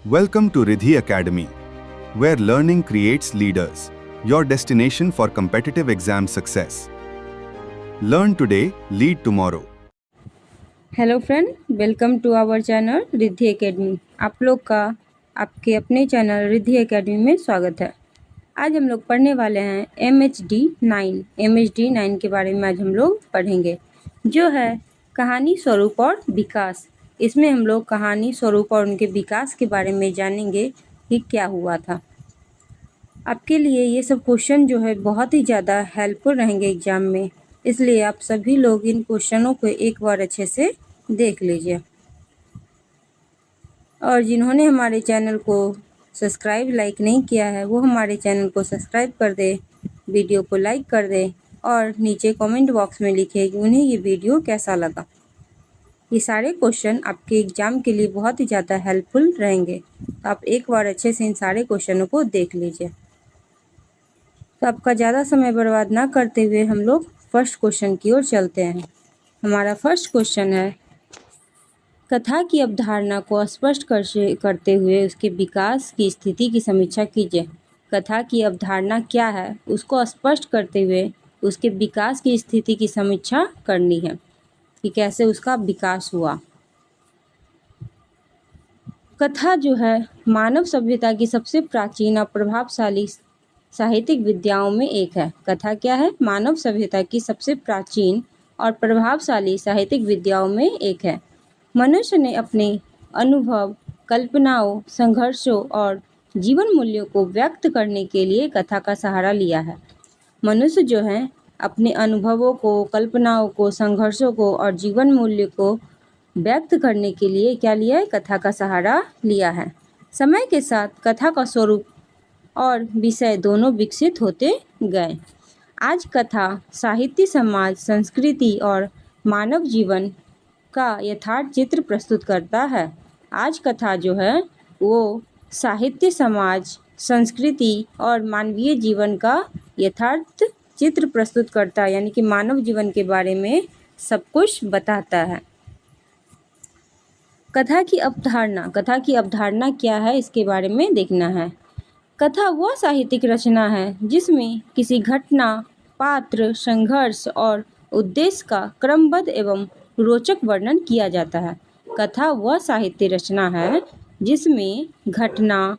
Welcome to Riddhi Academy, where learning creates leaders, your destination for competitive exam success. Learn today, lead tomorrow. Hello friend, welcome to our channel Riddhi academy. आप लोग का आपके अपने channel Riddhi academy में स्वागत है। आज हम लोग पढ़ने वाले हैं MHD 9 के बारे में आज हम लोग पढ़ेंगे, जो है कहानी स्वरूप और विकास। इसमें हम लोग कहानी स्वरूप और उनके विकास के बारे में जानेंगे कि क्या हुआ था। आपके लिए ये सब क्वेश्चन जो है बहुत ही ज़्यादा हेल्पफुल रहेंगे एग्ज़ाम में, इसलिए आप सभी लोग इन क्वेश्चनों को एक बार अच्छे से देख लीजिए। और जिन्होंने हमारे चैनल को सब्सक्राइब लाइक नहीं किया है वो हमारे चैनल को सब्सक्राइब कर दे, वीडियो को लाइक कर दे और नीचे कमेंट बॉक्स में लिखे कि उन्हें ये वीडियो कैसा लगा। ये सारे क्वेश्चन आपके एग्ज़ाम के लिए बहुत ही ज़्यादा हेल्पफुल रहेंगे, तो आप एक बार अच्छे से इन सारे क्वेश्चनों को देख लीजिए। तो आपका ज़्यादा समय बर्बाद ना करते हुए हम लोग फर्स्ट क्वेश्चन की ओर चलते हैं। हमारा फर्स्ट क्वेश्चन है, कथा की अवधारणा को स्पष्ट करते हुए उसके विकास की स्थिति की समीक्षा कीजिए। कथा की अवधारणा क्या है उसको स्पष्ट करते हुए उसके विकास की स्थिति की समीक्षा करनी है कि कैसे उसका विकास हुआ। कथा जो है मानव सभ्यता की सबसे प्राचीन और प्रभावशाली साहित्यिक विद्याओं में एक है। कथा क्या है? मानव सभ्यता की सबसे प्राचीन और प्रभावशाली साहित्यिक विद्याओं में एक है। मनुष्य ने अपने अनुभव, कल्पनाओं, संघर्षों और जीवन मूल्यों को व्यक्त करने के लिए कथा का सहारा लिया है। मनुष्य जो है अपने अनुभवों को, कल्पनाओं को, संघर्षों को और जीवन मूल्य को व्यक्त करने के लिए क्या लिया है? कथा का सहारा लिया है। समय के साथ कथा का स्वरूप और विषय दोनों विकसित होते गए। आज कथा साहित्य, समाज, संस्कृति और मानव जीवन का यथार्थ चित्र प्रस्तुत करता है। आज कथा जो है वो साहित्य, समाज, संस्कृति और मानवीय जीवन का यथार्थ चित्र प्रस्तुत करता है, यानी कि मानव जीवन के बारे में सब कुछ बताता है। कथा की अवधारणा क्या है इसके बारे में देखना है। कथा वह साहित्यिक रचना है जिसमें किसी घटना, पात्र, संघर्ष और उद्देश्य का क्रमबद्ध एवं रोचक वर्णन किया जाता है। कथा वह साहित्य रचना है जिसमें घटना,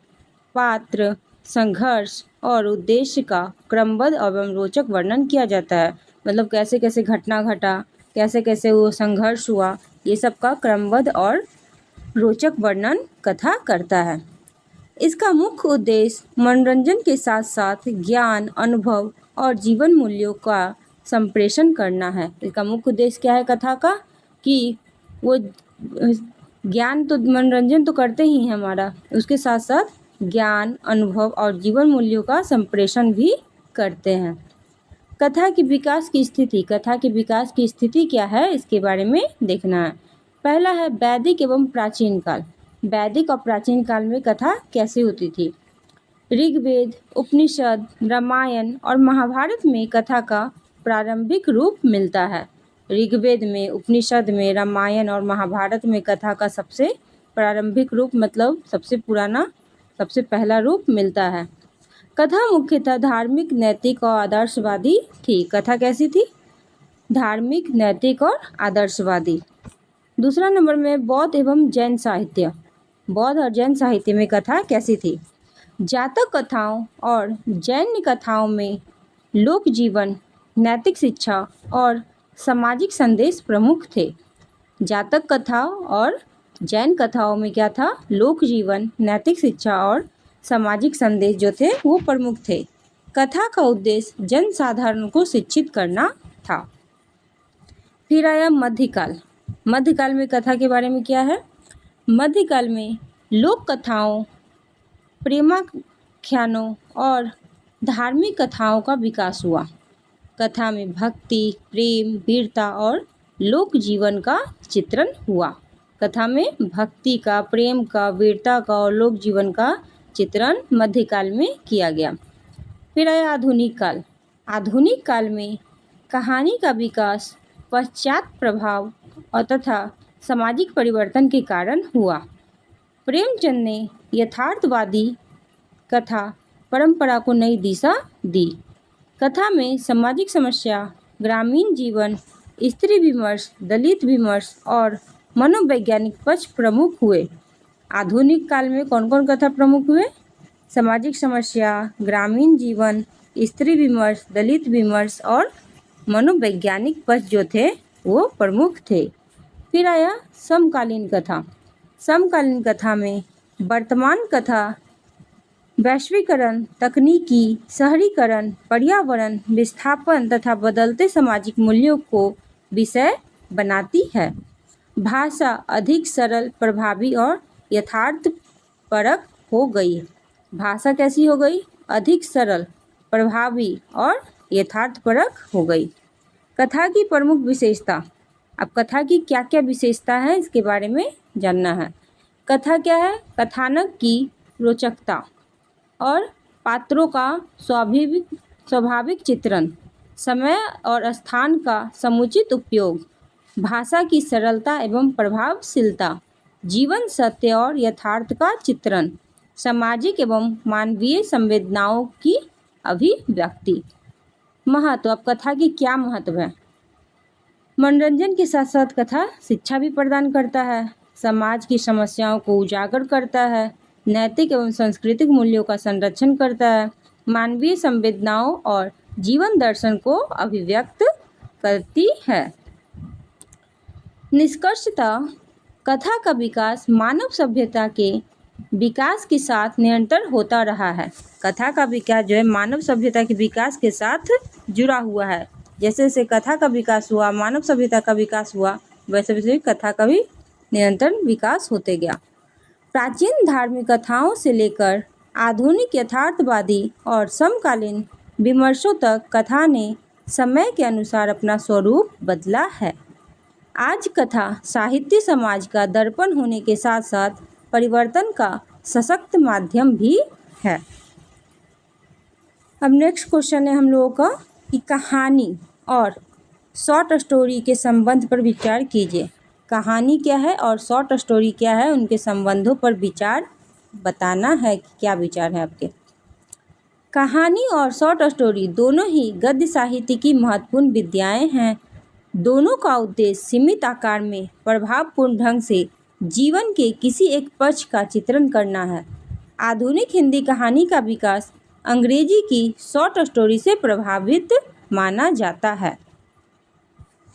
पात्र, संघर्ष और उद्देश्य का क्रमबद्ध एवं रोचक वर्णन किया जाता है। मतलब कैसे कैसे घटना घटा, कैसे कैसे वो संघर्ष हुआ, ये सब का क्रमबद्ध और रोचक वर्णन कथा करता है। इसका मुख्य उद्देश्य मनोरंजन के साथ साथ ज्ञान, अनुभव और जीवन मूल्यों का संप्रेषण करना है। इसका मुख्य उद्देश्य क्या है कथा का? कि वो ज्ञान तो, मनोरंजन तो करते ही हैं हमारा, उसके साथ साथ ज्ञान, अनुभव और जीवन मूल्यों का संप्रेषण भी करते हैं। कथा की विकास की स्थिति क्या है इसके बारे में देखना है। पहला है वैदिक एवं प्राचीन काल। वैदिक और प्राचीन काल में कथा कैसे होती थी? ऋग्वेद, उपनिषद, रामायण और महाभारत में कथा का प्रारंभिक रूप मिलता है। ऋग्वेद में, उपनिषद में, रामायण और महाभारत में कथा का सबसे प्रारंभिक रूप मतलब सबसे पुराना, सबसे पहला रूप मिलता है। कथा मुख्यतः धार्मिक, नैतिक और आदर्शवादी थी। कथा कैसी थी? धार्मिक, नैतिक और आदर्शवादी। दूसरा नंबर में बौद्ध एवं जैन साहित्य। बौद्ध और जैन साहित्य में कथा कैसी थी? जातक कथाओं और जैन कथाओं में लोक जीवन, नैतिक शिक्षा और सामाजिक संदेश प्रमुख थे। जातक कथाओं और जैन कथाओं में क्या था? लोक जीवन, नैतिक शिक्षा और सामाजिक संदेश जो थे वो प्रमुख थे। कथा का उद्देश्य जन साधारण को शिक्षित करना था। फिर आया मध्यकाल। मध्यकाल में कथा के बारे में क्या है? मध्यकाल में लोक कथाओं, प्रेमाख्यानों और धार्मिक कथाओं का विकास हुआ। कथा में भक्ति, प्रेम, वीरता और लोक जीवन का चित्रण हुआ। कथा में भक्ति का, प्रेम का, वीरता का और लोक जीवन का चित्रण मध्यकाल में किया गया। फिर आया आधुनिक काल। आधुनिक काल में कहानी का विकास पश्चात प्रभाव और तथा सामाजिक परिवर्तन के कारण हुआ। प्रेमचंद ने यथार्थवादी कथा परंपरा को नई दिशा दी। कथा में सामाजिक समस्या, ग्रामीण जीवन, स्त्री विमर्श, दलित विमर्श और मनोवैज्ञानिक पक्ष प्रमुख हुए। आधुनिक काल में कौन कौन कथा प्रमुख हुए? सामाजिक समस्या, ग्रामीण जीवन, स्त्री विमर्श, दलित विमर्श और मनोवैज्ञानिक पक्ष जो थे वो प्रमुख थे। फिर आया समकालीन कथा। समकालीन कथा में वर्तमान कथा वैश्वीकरण, तकनीकी, शहरीकरण, पर्यावरण, विस्थापन तथा बदलते सामाजिक मूल्यों को विषय बनाती है। भाषा अधिक सरल, प्रभावी और यथार्थपरक हो गई। भाषा कैसी हो गई? अधिक सरल, प्रभावी और यथार्थपरक हो गई। कथा की प्रमुख विशेषता। अब कथा की क्या क्या विशेषता है इसके बारे में जानना है। कथा क्या है? कथानक की रोचकता और पात्रों का स्वाभाविक चित्रण, समय और स्थान का समुचित उपयोग, भाषा की सरलता एवं प्रभावशीलता, जीवन सत्य और यथार्थ का चित्रण, सामाजिक एवं मानवीय संवेदनाओं की अभिव्यक्ति। महत्व। अब कथा की क्या महत्व है? मनोरंजन के साथ साथ कथा शिक्षा भी प्रदान करता है, समाज की समस्याओं को उजागर करता है, नैतिक एवं सांस्कृतिक मूल्यों का संरक्षण करता है, मानवीय संवेदनाओं और जीवन दर्शन को अभिव्यक्त करती है। निष्कर्षतः कथा का विकास मानव सभ्यता के विकास के साथ निरंतर होता रहा है। कथा का विकास जो है मानव सभ्यता के विकास के साथ जुड़ा हुआ है। जैसे जैसे कथा का विकास हुआ, मानव सभ्यता का विकास हुआ, वैसे वैसे कथा का भी निरंतर विकास होते गया। प्राचीन धार्मिक कथाओं से लेकर आधुनिक यथार्थवादी और समकालीन विमर्शों तक कथा ने समय के अनुसार अपना स्वरूप बदला है। आज कथा साहित्य समाज का दर्पण होने के साथ साथ परिवर्तन का सशक्त माध्यम भी है। अब नेक्स्ट क्वेश्चन है हम लोगों का कि कहानी और शॉर्ट स्टोरी के संबंध पर विचार कीजिए। कहानी क्या है और शॉर्ट स्टोरी क्या है, उनके संबंधों पर विचार बताना है कि क्या विचार है आपके। कहानी और शॉर्ट स्टोरी दोनों ही गद्य साहित्य की महत्वपूर्ण विधाएं हैं। दोनों का उद्देश्य सीमित आकार में प्रभावपूर्ण ढंग से जीवन के किसी एक पक्ष का चित्रण करना है। आधुनिक हिंदी कहानी का विकास अंग्रेजी की शॉर्ट स्टोरी से प्रभावित माना जाता है।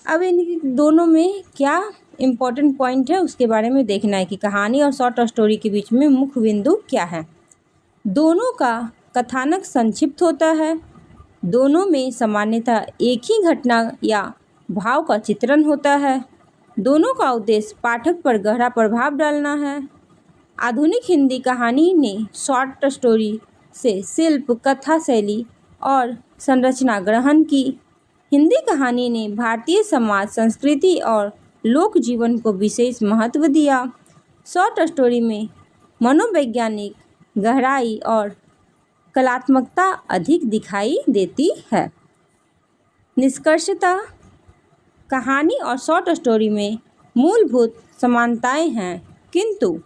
अब इन दोनों में क्या इम्पोर्टेंट पॉइंट है उसके बारे में देखना है कि कहानी और शॉर्ट स्टोरी के बीच में मुख्य बिंदु क्या है। दोनों का कथानक संक्षिप्त होता है। दोनों में सामान्यतः एक ही घटना या भाव का चित्रण होता है। दोनों का उद्देश्य पाठक पर गहरा प्रभाव डालना है। आधुनिक हिंदी कहानी ने शॉर्ट स्टोरी से शिल्प, कथा शैली और संरचना ग्रहण की। हिंदी कहानी ने भारतीय समाज, संस्कृति और लोक जीवन को विशेष महत्व दिया। शॉर्ट स्टोरी में मनोवैज्ञानिक गहराई और कलात्मकता अधिक दिखाई देती है। निष्कर्षतः कहानी और शॉर्ट स्टोरी में मूलभूत समानताएं हैं, किंतु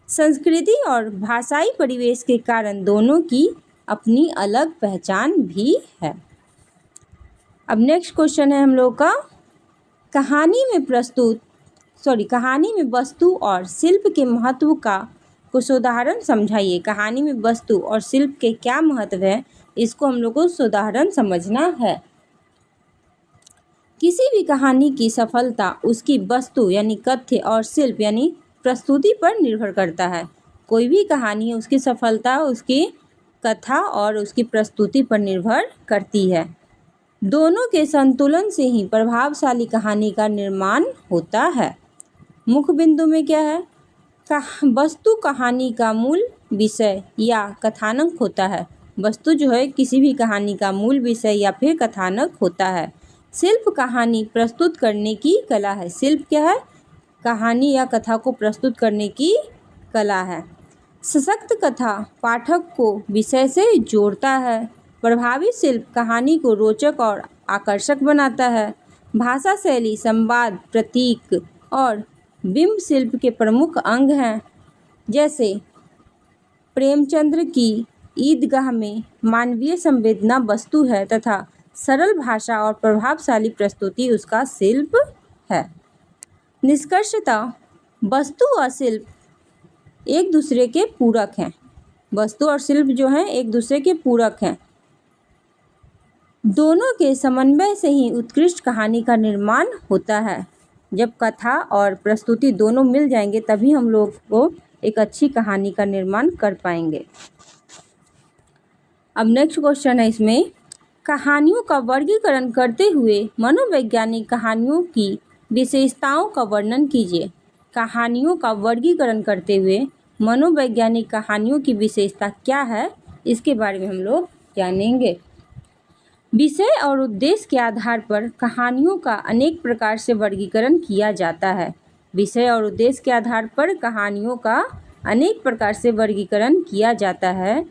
संस्कृति और भाषाई परिवेश के कारण दोनों की अपनी अलग पहचान भी है। अब नेक्स्ट क्वेश्चन है हम लोग का कहानी में वस्तु और शिल्प के महत्व का कुछ उदाहरण समझाइए। कहानी में वस्तु और शिल्प के क्या महत्व है, इसको हम लोग को उदाहरण समझना है। किसी भी कहानी की सफलता उसकी वस्तु यानी कथ्य और शिल्प यानी प्रस्तुति पर निर्भर करता है। कोई भी कहानी है उसकी सफलता उसकी कथा और उसकी प्रस्तुति पर निर्भर करती है। दोनों के संतुलन से ही प्रभावशाली कहानी का निर्माण होता है। मुख्य बिंदु में क्या है? वस्तु कहानी का मूल विषय या कथानक होता है। वस्तु जो है किसी भी कहानी का मूल विषय या फिर कथानक होता है। शिल्प कहानी प्रस्तुत करने की कला है। शिल्प क्या है? कहानी या कथा को प्रस्तुत करने की कला है। सशक्त कथा पाठक को विषय से जोड़ता है। प्रभावी शिल्प कहानी को रोचक और आकर्षक बनाता है। भाषा शैली, संवाद, प्रतीक और बिंब शिल्प के प्रमुख अंग हैं। जैसे प्रेमचंद्र की ईदगाह में मानवीय संवेदना वस्तु है तथा सरल भाषा और प्रभावशाली प्रस्तुति उसका शिल्प है। निष्कर्षतः वस्तु और शिल्प एक दूसरे के पूरक हैं। वस्तु और शिल्प जो हैं एक दूसरे के पूरक हैं। दोनों के समन्वय से ही उत्कृष्ट कहानी का निर्माण होता है। जब कथा और प्रस्तुति दोनों मिल जाएंगे तभी हम लोग को एक अच्छी कहानी का निर्माण कर पाएंगे। अब नेक्स्ट क्वेश्चन है इसमें, कहानियों का वर्गीकरण करते हुए मनोवैज्ञानिक कहानियों की विशेषताओं का वर्णन कीजिए। कहानियों का वर्गीकरण करते हुए मनोवैज्ञानिक कहानियों की विशेषता क्या है, इसके बारे में हम लोग जानेंगे। विषय और उद्देश्य के आधार पर कहानियों का अनेक प्रकार से वर्गीकरण किया जाता है। विषय और उद्देश्य के आधार पर कहानियों का अनेक प्रकार से वर्गीकरण किया जाता है।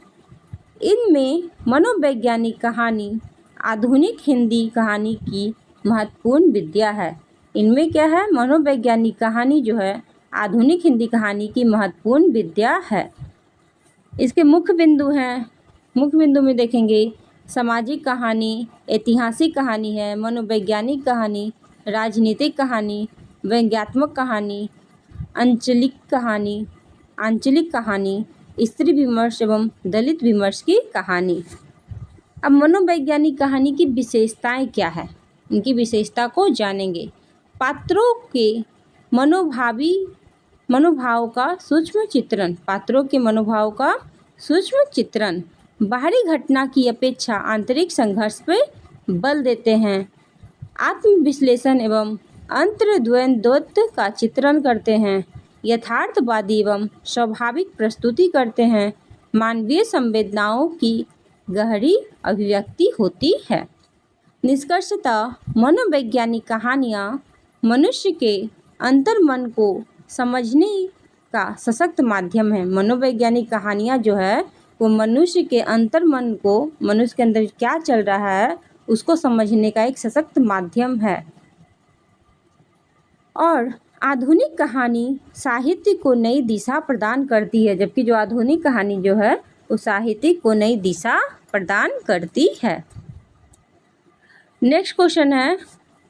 इनमें मनोवैज्ञानिक कहानी आधुनिक हिंदी कहानी की महत्वपूर्ण विद्या है। इनमें क्या है, मनोवैज्ञानिक कहानी जो है आधुनिक हिंदी कहानी की महत्वपूर्ण विद्या है। इसके मुख्य बिंदु हैं, मुख्य बिंदु में देखेंगे सामाजिक कहानी, ऐतिहासिक कहानी है, मनोवैज्ञानिक कहानी, राजनीतिक कहानी, व्यंग्यात्मक कहानी, आंचलिक कहानी, स्त्री विमर्श एवं दलित विमर्श की कहानी। अब मनोवैज्ञानिक कहानी की विशेषताएं क्या है, इनकी विशेषता को जानेंगे। पात्रों के मनोभाव का सूक्ष्म चित्रण, पात्रों के मनोभाव का सूक्ष्म चित्रण, बाहरी घटना की अपेक्षा आंतरिक संघर्ष पे बल देते हैं, आत्मविश्लेषण एवं अंतर्द्वंद्वत्व का चित्रण करते हैं, यथार्थवादी एवं स्वाभाविक प्रस्तुति करते हैं, मानवीय संवेदनाओं की गहरी अभिव्यक्ति होती है। निष्कर्षतः मनोवैज्ञानिक कहानियाँ मनुष्य के अंतर्मन को समझने का सशक्त माध्यम है। मनोवैज्ञानिक कहानियाँ जो है वो मनुष्य के अंतर्मन को, मनुष्य के अंदर क्या चल रहा है उसको समझने का एक सशक्त माध्यम है। और आधुनिक कहानी साहित्य को नई दिशा प्रदान करती है, जबकि जो आधुनिक कहानी जो है वो साहित्य को नई दिशा प्रदान करती है। नेक्स्ट क्वेश्चन है,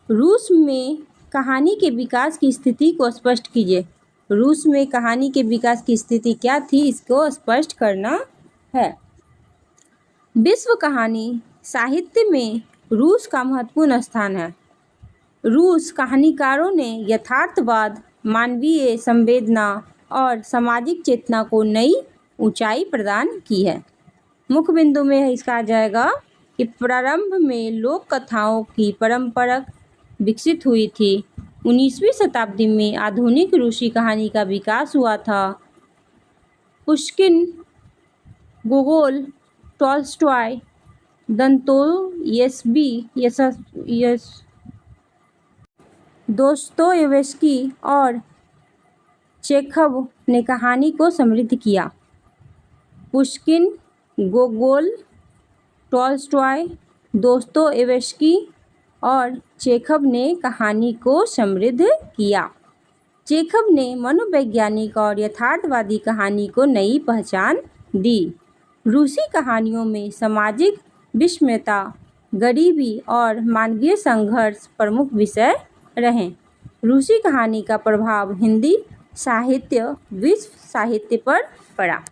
रूस में कहानी के विकास की स्थिति को स्पष्ट कीजिए। रूस में कहानी के विकास की स्थिति क्या थी, इसको स्पष्ट करना है। विश्व कहानी साहित्य में रूस का महत्वपूर्ण स्थान है। रूस कहानीकारों ने यथार्थवाद, मानवीय संवेदना और सामाजिक चेतना को नई ऊंचाई प्रदान की है। मुख्य बिंदु में इसका आ जाएगा कि प्रारंभ में लोक कथाओं की परंपरा विकसित हुई थी। 19वीं शताब्दी में आधुनिक रूसी कहानी का विकास हुआ था। पुश्किन, गोगोल, टॉल्स्टॉय, दोस्तोयेव्स्की और चेखव ने कहानी को समृद्ध किया। पुश्किन, गोगोल, टॉल्स्टॉय, दोस्तोयेव्स्की और चेखव ने कहानी को समृद्ध किया। चेखव ने मनोवैज्ञानिक और यथार्थवादी कहानी को नई पहचान दी। रूसी कहानियों में सामाजिक विषमता, गरीबी और मानवीय संघर्ष प्रमुख विषय रहे। रूसी कहानी का प्रभाव हिंदी साहित्य, विश्व साहित्य पर पड़ा।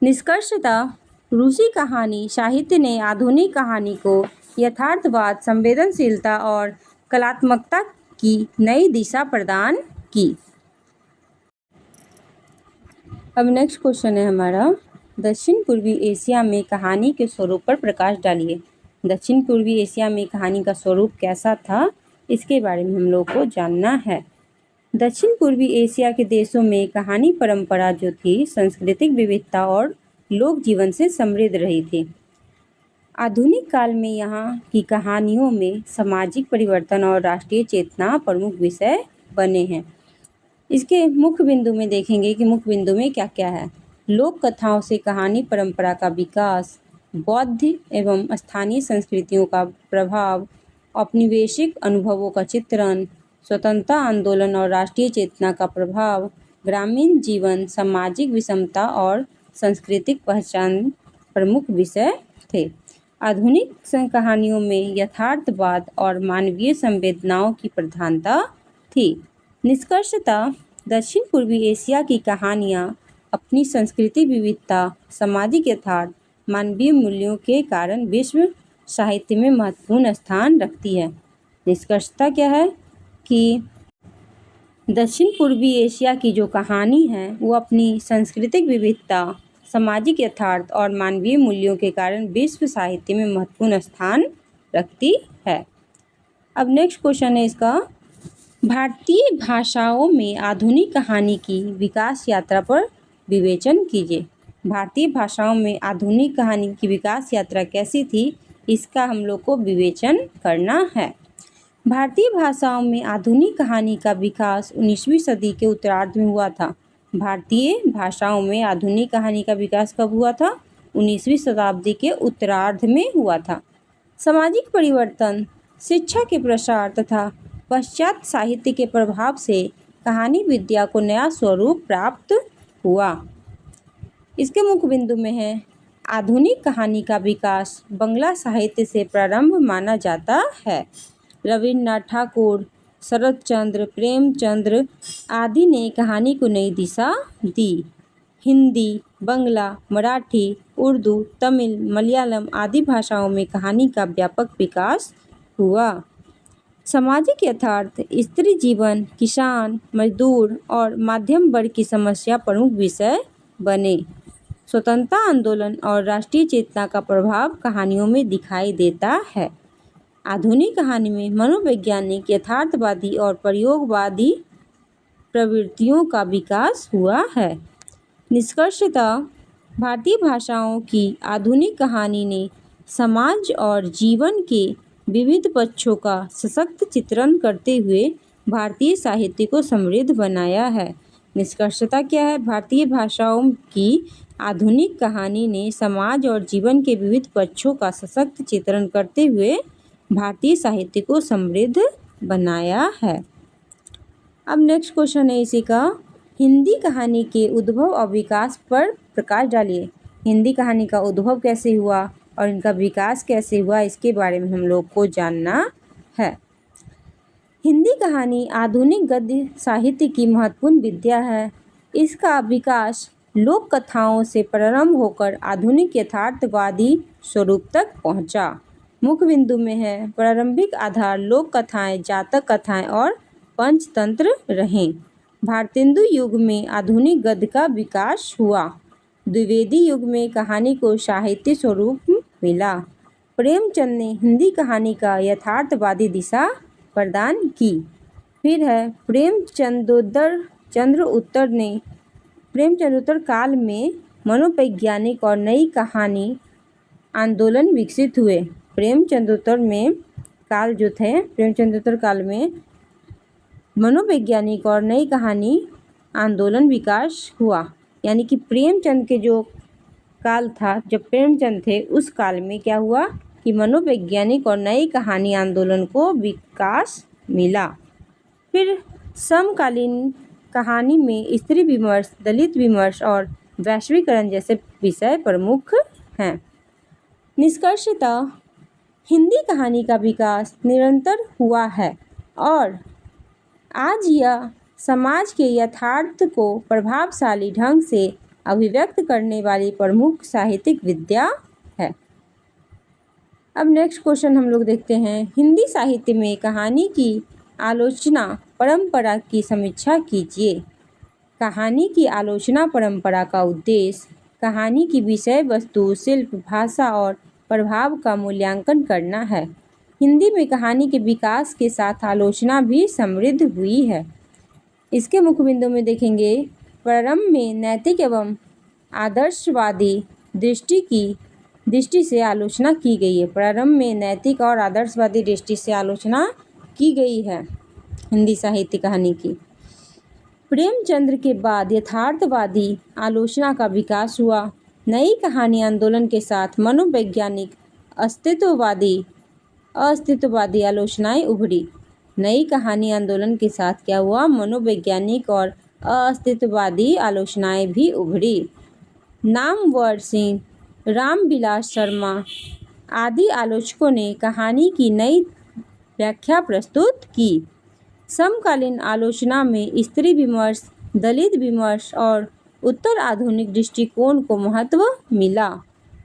निष्कर्षतः रूसी कहानी साहित्य ने आधुनिक कहानी को यथार्थवाद, संवेदनशीलता और कलात्मकता की नई दिशा प्रदान की। अब नेक्स्ट क्वेश्चन है हमारा, दक्षिण पूर्वी एशिया में कहानी के स्वरूप पर प्रकाश डालिए। दक्षिण पूर्वी एशिया में कहानी का स्वरूप कैसा था, इसके बारे में हम लोग को जानना है। दक्षिण पूर्वी एशिया के देशों में कहानी परंपरा जो थी सांस्कृतिक विविधता और लोक जीवन से समृद्ध रही थी। आधुनिक काल में यहाँ की कहानियों में सामाजिक परिवर्तन और राष्ट्रीय चेतना प्रमुख विषय बने हैं। इसके मुख्य बिंदु में देखेंगे कि मुख्य बिंदु में क्या क्या है। लोक कथाओं से कहानी परंपरा का विकास, बौद्ध एवं स्थानीय संस्कृतियों का प्रभाव, औपनिवेशिक अनुभवों का चित्रण, स्वतंत्रता आंदोलन और राष्ट्रीय चेतना का प्रभाव, ग्रामीण जीवन, सामाजिक विषमता और सांस्कृतिक पहचान प्रमुख विषय थे। आधुनिक कहानियों में यथार्थवाद और मानवीय संवेदनाओं की प्रधानता थी। निष्कर्षतः दक्षिण पूर्वी एशिया की कहानियाँ अपनी संस्कृति विविधता, सामाजिक यथार्थ, मानवीय मूल्यों के कारण विश्व साहित्य में महत्वपूर्ण स्थान रखती है। निष्कर्षता क्या है कि दक्षिण पूर्वी एशिया की जो कहानी है वो अपनी सांस्कृतिक विविधता, सामाजिक यथार्थ और मानवीय मूल्यों के कारण विश्व साहित्य में महत्वपूर्ण स्थान रखती है। अब नेक्स्ट क्वेश्चन है इसका, भारतीय भाषाओं में आधुनिक कहानी की विकास यात्रा पर विवेचन कीजिए। भारतीय भाषाओं में आधुनिक कहानी की विकास यात्रा कैसी थी, इसका हम लोग को विवेचन करना है। भारतीय भाषाओं में आधुनिक कहानी का विकास 19वीं सदी के उत्तरार्ध में हुआ था। भारतीय भाषाओं में आधुनिक कहानी का विकास कब हुआ था? 19वीं शताब्दी के उत्तरार्ध में हुआ था। सामाजिक परिवर्तन, शिक्षा के प्रसार तथा पाश्चात्य साहित्य के प्रभाव से कहानी विद्या को नया स्वरूप प्राप्त हुआ। इसके मुख्य बिंदु में है आधुनिक कहानी का विकास बंगला साहित्य से प्रारंभ माना जाता है। रविन्द्रनाथ ठाकुर, शरत चंद्र, प्रेमचंद्र आदि ने कहानी को नई दिशा दी। हिंदी, बंगला, मराठी, उर्दू, तमिल, मलयालम आदि भाषाओं में कहानी का व्यापक विकास हुआ। सामाजिक यथार्थ, स्त्री जीवन, किसान, मजदूर और मध्यम वर्ग की समस्या प्रमुख विषय बने। स्वतंत्रता आंदोलन और राष्ट्रीय चेतना का प्रभाव कहानियों में दिखाई देता है। आधुनिक कहानी में मनोवैज्ञानिक, यथार्थवादी और प्रयोगवादी प्रवृत्तियों का विकास हुआ है। निष्कर्षतः भारतीय भाषाओं की आधुनिक कहानी ने समाज और जीवन के विविध पक्षों का सशक्त चित्रण करते हुए भारतीय साहित्य को समृद्ध बनाया है। निष्कर्षता क्या है? भारतीय भाषाओं की आधुनिक कहानी ने समाज और जीवन के विविध पक्षों का सशक्त चित्रण करते हुए भारतीय साहित्य को समृद्ध बनाया है। अब नेक्स्ट क्वेश्चन है इसी का, हिंदी कहानी के उद्भव और विकास पर प्रकाश डालिए। हिंदी कहानी का उद्भव कैसे हुआ और इनका विकास कैसे हुआ, इसके बारे में हम लोग को जानना है। हिंदी कहानी आधुनिक गद्य साहित्य की महत्वपूर्ण विधा है। इसका विकास लोक कथाओं से प्रारंभ होकर आधुनिक यथार्थवादी स्वरूप तक पहुंचा। मुख्य बिंदु में है प्रारंभिक आधार लोक कथाएं, जातक कथाएं और पंचतंत्र रहे। भारतेंदु युग में आधुनिक गद्य का विकास हुआ। द्विवेदी युग में कहानी को साहित्य स्वरूप मिला। प्रेमचंद ने हिंदी कहानी का यथार्थवादी दिशा प्रदान की। फिर है प्रेमचंदोत्तर काल में मनोवैज्ञानिक और नई कहानी आंदोलन विकसित हुए। प्रेमचंदोत्तर काल में मनोवैज्ञानिक और नई कहानी आंदोलन विकास हुआ। यानी कि प्रेमचंद के जो काल था, जब प्रेमचंद थे, उस काल में क्या हुआ कि मनोवैज्ञानिक और नई कहानी आंदोलन को विकास मिला। फिर समकालीन कहानी में स्त्री विमर्श, दलित विमर्श और वैश्वीकरण जैसे विषय प्रमुख हैं। निष्कर्षतः हिंदी कहानी का विकास निरंतर हुआ है और आज यह समाज के यथार्थ को प्रभावशाली ढंग से अभिव्यक्त करने वाली प्रमुख साहित्यिक विधा है। अब नेक्स्ट क्वेश्चन हम लोग देखते हैं, हिंदी साहित्य में कहानी की आलोचना परंपरा की समीक्षा कीजिए। कहानी की आलोचना परंपरा का उद्देश्य कहानी की विषय वस्तु, शिल्प, भाषा और प्रभाव का मूल्यांकन करना है। हिंदी में कहानी के विकास के साथ आलोचना भी समृद्ध हुई है। इसके मुख्य बिंदु में देखेंगे, प्रारंभ में नैतिक एवं आदर्शवादी दृष्टि से आलोचना की गई है। प्रारंभ में नैतिक और आदर्शवादी दृष्टि से आलोचना की गई है हिंदी साहित्य कहानी की। प्रेमचंद्र के बाद यथार्थवादी आलोचना का विकास हुआ। नई कहानी आंदोलन के साथ मनोवैज्ञानिक अस्तित्ववादी आलोचनाएं उभरी। नई कहानी आंदोलन के साथ क्या हुआ? मनोवैज्ञानिक और अस्तित्ववादी आलोचनाएं भी उभरी। नामवर सिंह, रामविलास शर्मा आदि आलोचकों ने कहानी की नई व्याख्या प्रस्तुत की। समकालीन आलोचना में स्त्री विमर्श, दलित विमर्श और उत्तर आधुनिक दृष्टिकोण को महत्व मिला।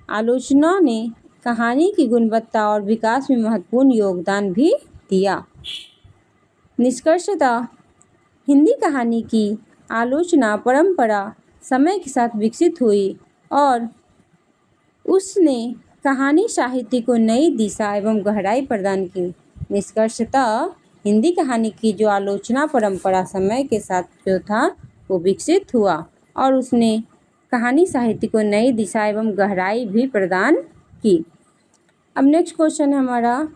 आलोचना ने कहानी की गुणवत्ता और विकास में महत्वपूर्ण योगदान भी दिया। निष्कर्षतः हिंदी कहानी की आलोचना परंपरा समय के साथ विकसित हुई और उसने कहानी साहित्य को नई दिशा एवं गहराई प्रदान की। निष्कर्षतः हिंदी कहानी की जो आलोचना परंपरा समय के साथ जो था वो विकसित हुआ और उसने कहानी साहित्य को नई दिशा एवं गहराई भी प्रदान की। अब नेक्स्ट क्वेश्चन है हमारा,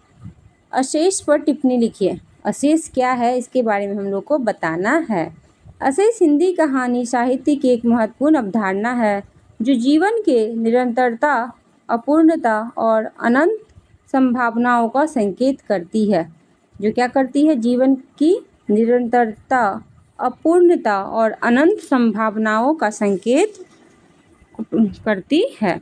अशेष पर टिप्पणी लिखिए। अशेष क्या है इसके बारे में हम लोग को बताना है। अशेष हिंदी कहानी साहित्य की एक महत्वपूर्ण अवधारणा है जो जीवन के निरंतरता, अपूर्णता और अनंत संभावनाओं का संकेत करती है। जो क्या करती है? जीवन की निरंतरता, अपूर्णता और अनंत संभावनाओं का संकेत करती है।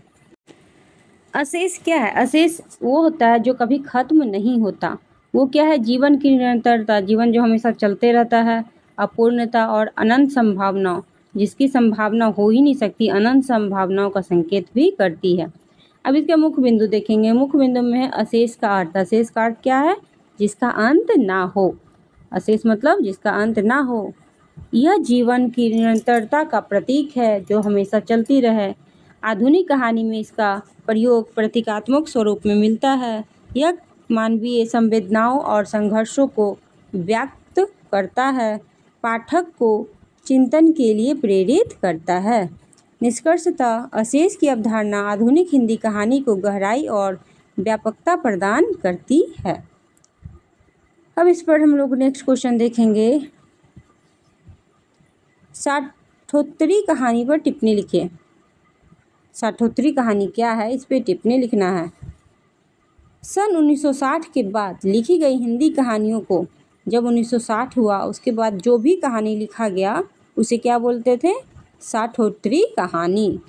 अशेष क्या है? अशेष वो होता है जो कभी खत्म नहीं होता। वो क्या है? जीवन की निरंतरता, जीवन जो हमेशा चलते रहता है। अपूर्णता और अनंत संभावनाओं, जिसकी संभावना हो ही नहीं सकती, अनंत संभावनाओं का संकेत भी करती है। अब इसके मुख्य बिंदु देखेंगे। मुख्य बिंदु में है अशेष का अर्थ। अशेष का अर्थ क्या है? जिसका अंत ना हो। अशेष मतलब जिसका अंत ना हो। यह जीवन की निरंतरता का प्रतीक है जो हमेशा चलती रहे। आधुनिक कहानी में इसका प्रयोग प्रतीकात्मक स्वरूप में मिलता है। यह मानवीय संवेदनाओं और संघर्षों को व्यक्त करता है, पाठक को चिंतन के लिए प्रेरित करता है। निष्कर्षतः अशेष की अवधारणा आधुनिक हिंदी कहानी को गहराई और व्यापकता प्रदान करती है। अब इस पर हम लोग नेक्स्ट क्वेश्चन देखेंगे। साठोत्तरी कहानी पर टिप्पणी लिखिए। साठोत्तरी कहानी क्या है, इस पर टिप्पणी लिखना है। सन 1960 के बाद लिखी गई हिंदी कहानियों को, जब 1960 हुआ उसके बाद जो भी कहानी लिखा गया उसे क्या बोलते थे? साठोत्तरी कहानी।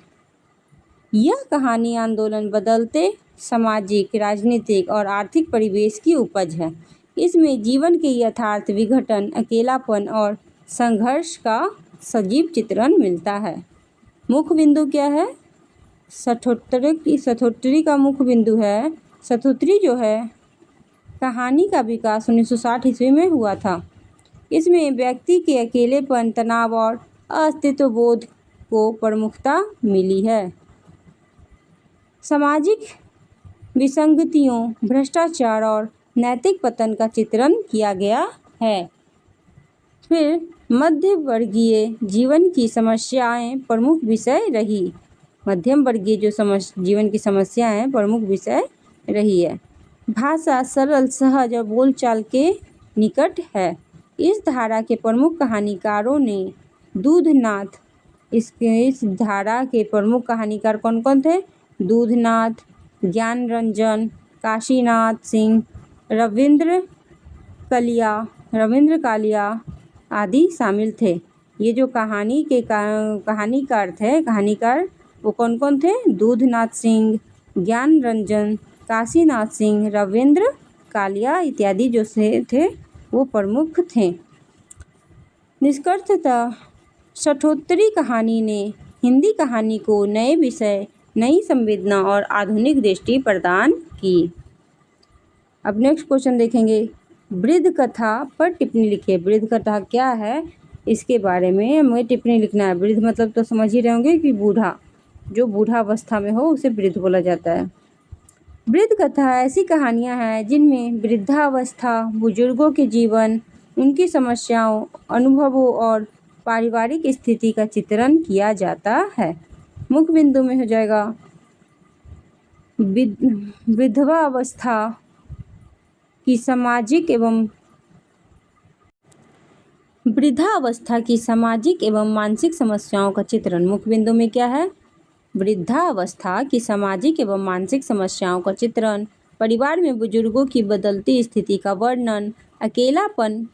यह कहानी आंदोलन, बदलते सामाजिक, राजनीतिक और आर्थिक परिवेश की उपज है। इसमें जीवन के यथार्थ, विघटन, अकेलापन और संघर्ष का सजीव चित्रण मिलता है। मुख्य बिंदु क्या है? साठोत्तरी का मुख्य बिंदु है, साठोत्तरी जो है कहानी का विकास 1960 ईस्वी में हुआ था। इसमें व्यक्ति के अकेलेपन, तनाव और अस्तित्व बोध को प्रमुखता मिली है। सामाजिक विसंगतियों, भ्रष्टाचार और नैतिक पतन का चित्रण किया गया है। फिर मध्य वर्गीय जीवन की समस्याएं प्रमुख विषय रही। मध्यम वर्गीय जो जीवन की समस्याएं प्रमुख विषय रही है। भाषा सरल, सहज और बोलचाल के निकट है। इस धारा के प्रमुख कहानीकारों ने दूधनाथ, इस धारा के प्रमुख कहानीकार कौन कौन थे? दूधनाथ, ज्ञानरंजन, काशीनाथ सिंह, रविंद्र कालिया आदि शामिल थे। ये जो कहानीकार वो कौन कौन थे? दूधनाथ सिंह, ज्ञानरंजन, काशीनाथ सिंह, रविंद्र कालिया इत्यादि जो से थे वो प्रमुख थे। निष्कर्षतः साठोत्तरी कहानी ने हिंदी कहानी को नए विषय, नई संवेदना और आधुनिक दृष्टि प्रदान की। अब नेक्स्ट क्वेश्चन देखेंगे। वृद्ध कथा पर टिप्पणी लिखिए। वृद्ध कथा क्या है इसके बारे में हमें टिप्पणी लिखना है। वृद्ध मतलब तो समझ ही रहे होंगे कि बूढ़ा, जो बूढ़ा अवस्था में हो उसे वृद्ध बोला जाता है। वृद्ध कथा ऐसी कहानियाँ हैं जिनमें वृद्धावस्था, बुजुर्गों के जीवन, उनकी समस्याओं, अनुभवों और पारिवारिक स्थिति का चित्रण किया जाता है। मुख्य बिंदु में हो जाएगा वृद्धावस्था की सामाजिक एवं मानसिक समस्याओं का चित्रण। मुख्य बिंदु में क्या है? वृद्धावस्था की सामाजिक एवं मानसिक समस्याओं का चित्रण, परिवार में बुजुर्गों की बदलती स्थिति का वर्णन, अकेलापन,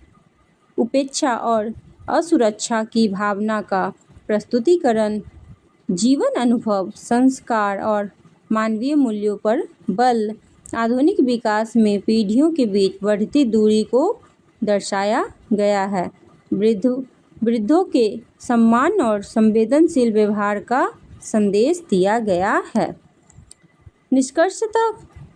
उपेक्षा और असुरक्षा की भावना का प्रस्तुतिकरण, जीवन अनुभव, संस्कार और मानवीय मूल्यों पर बल, आधुनिक विकास में पीढ़ियों के बीच बढ़ती दूरी को दर्शाया गया है। वृद्धों के सम्मान और संवेदनशील व्यवहार का संदेश दिया गया है। निष्कर्षतः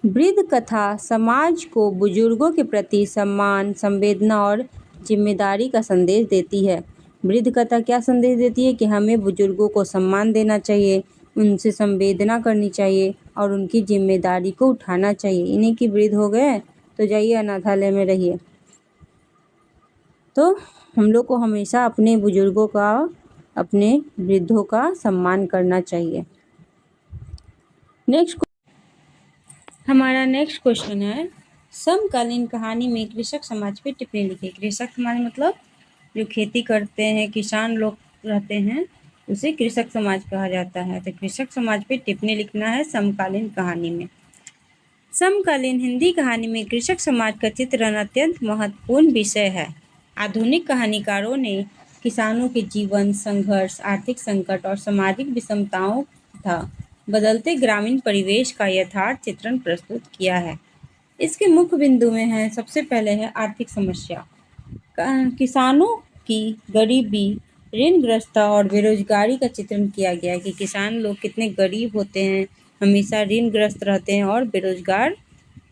वृद्ध कथा समाज को बुजुर्गों के प्रति सम्मान, संवेदना और जिम्मेदारी का संदेश देती है। वृद्ध कथा क्या संदेश देती है कि हमें बुजुर्गों को सम्मान देना चाहिए, उनसे संवेदना करनी चाहिए और उनकी जिम्मेदारी को उठाना चाहिए। इन्हीं की वृद्ध हो गए तो जाइए अनाथालय में रहिए। तो हम लोग को हमेशा अपने बुजुर्गों का, अपने वृद्धों का सम्मान करना चाहिए। हमारा नेक्स्ट क्वेश्चन है, समकालीन कहानी में कृषक समाज पे टिप्पणी लिखिए। कृषक समाज मतलब जो खेती करते हैं, किसान लोग रहते हैं, उसे कृषक समाज कहा जाता है। तो कृषक समाज पे टिप्पणी लिखना है समकालीन कहानी में। समकालीन हिंदी कहानी में कृषक समाज का चित्रण अत्यंत महत्वपूर्ण विषय है। आधुनिक कहानीकारों ने किसानों के जीवन, संघर्ष, आर्थिक संकट और सामाजिक विषमताओं तथा बदलते ग्रामीण परिवेश का यथार्थ चित्रण प्रस्तुत किया है। इसके मुख्य बिंदु में है, सबसे पहले है आर्थिक समस्या। किसानों की गरीबी, ऋणग्रस्तता और बेरोजगारी का चित्रण किया गया है कि किसान लोग कितने गरीब होते हैं, हमेशा ऋणग्रस्त रहते हैं और बेरोजगार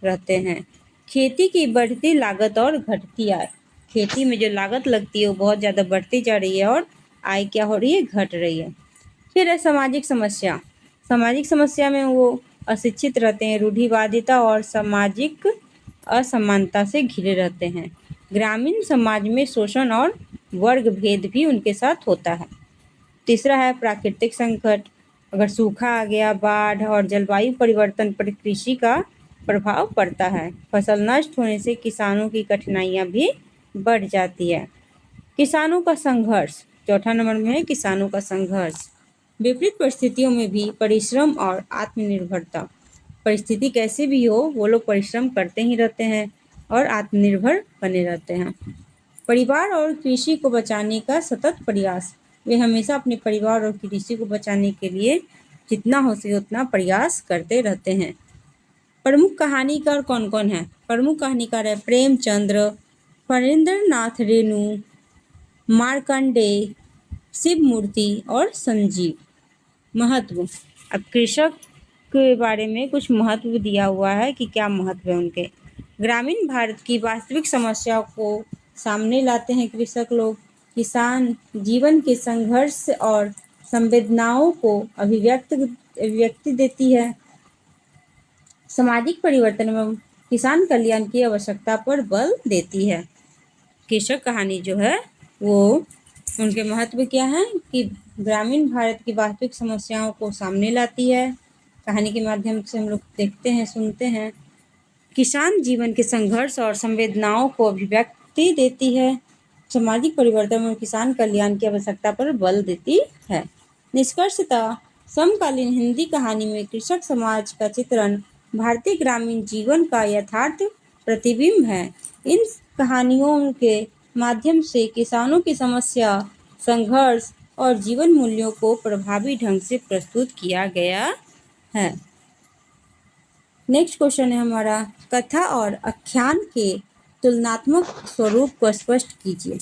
रहते हैं। खेती की बढ़ती लागत और घटती आय। खेती में जो लागत लगती है वो बहुत ज़्यादा बढ़ती जा रही है और आय क्या हो रही है, घट रही है। फिर है सामाजिक समस्या। सामाजिक समस्या में वो अशिक्षित रहते हैं, रूढ़िवादिता और सामाजिक असमानता से घिरे रहते हैं। ग्रामीण समाज में शोषण और वर्ग भेद भी उनके साथ होता है। तीसरा है प्राकृतिक संकट। अगर सूखा आ गया, बाढ़ और जलवायु परिवर्तन पर कृषि का प्रभाव पड़ता है। फसल नष्ट होने से किसानों की कठिनाइयाँ भी बढ़ जाती है। किसानों का संघर्ष, चौथा नंबर में है किसानों का संघर्ष। विपरीत परिस्थितियों में भी परिश्रम और आत्मनिर्भरता। परिस्थिति कैसे भी हो, वो लोग परिश्रम करते ही रहते हैं और आत्मनिर्भर बने रहते हैं। परिवार और कृषि को बचाने का सतत प्रयास। वे हमेशा अपने परिवार और कृषि को बचाने के लिए जितना हो सके उतना प्रयास करते रहते हैं। प्रमुख कहानीकार कौन कौन है? प्रमुख कहानीकार है प्रेमचंद्र, फणींद्रनाथ रेणु, मार्कंडेय, शिवमूर्ति और संजीव। महत्व, अब कृषक के बारे में कुछ महत्व दिया हुआ है कि क्या महत्व है उनके। ग्रामीण भारत की वास्तविक समस्याओं को सामने लाते हैं कृषक लोग। किसान जीवन के संघर्ष और संवेदनाओं को अभिव्यक्ति देती है। सामाजिक परिवर्तन एवं किसान कल्याण की आवश्यकता पर बल देती है। कृषक कहानी जो है वो, उनके महत्व क्या है कि ग्रामीण भारत की वास्तविक समस्याओं को सामने लाती है। कहानी के माध्यम से हम लोग देखते हैं, सुनते हैं। किसान जीवन के संघर्ष और संवेदनाओं को अभिव्यक्ति देती है। सामाजिक परिवर्तन में किसान कल्याण की आवश्यकता पर बल देती है। निष्कर्षतः समकालीन हिंदी कहानी में कृषक समाज का चित्रण भारतीय ग्रामीण जीवन का यथार्थ प्रतिबिंब है। इन कहानियों के माध्यम से किसानों की समस्या, संघर्ष और जीवन मूल्यों को प्रभावी ढंग से प्रस्तुत किया गया है। नेक्स्ट क्वेश्चन है हमारा, कथा और आख्यान के तुलनात्मक स्वरूप को स्पष्ट कीजिए।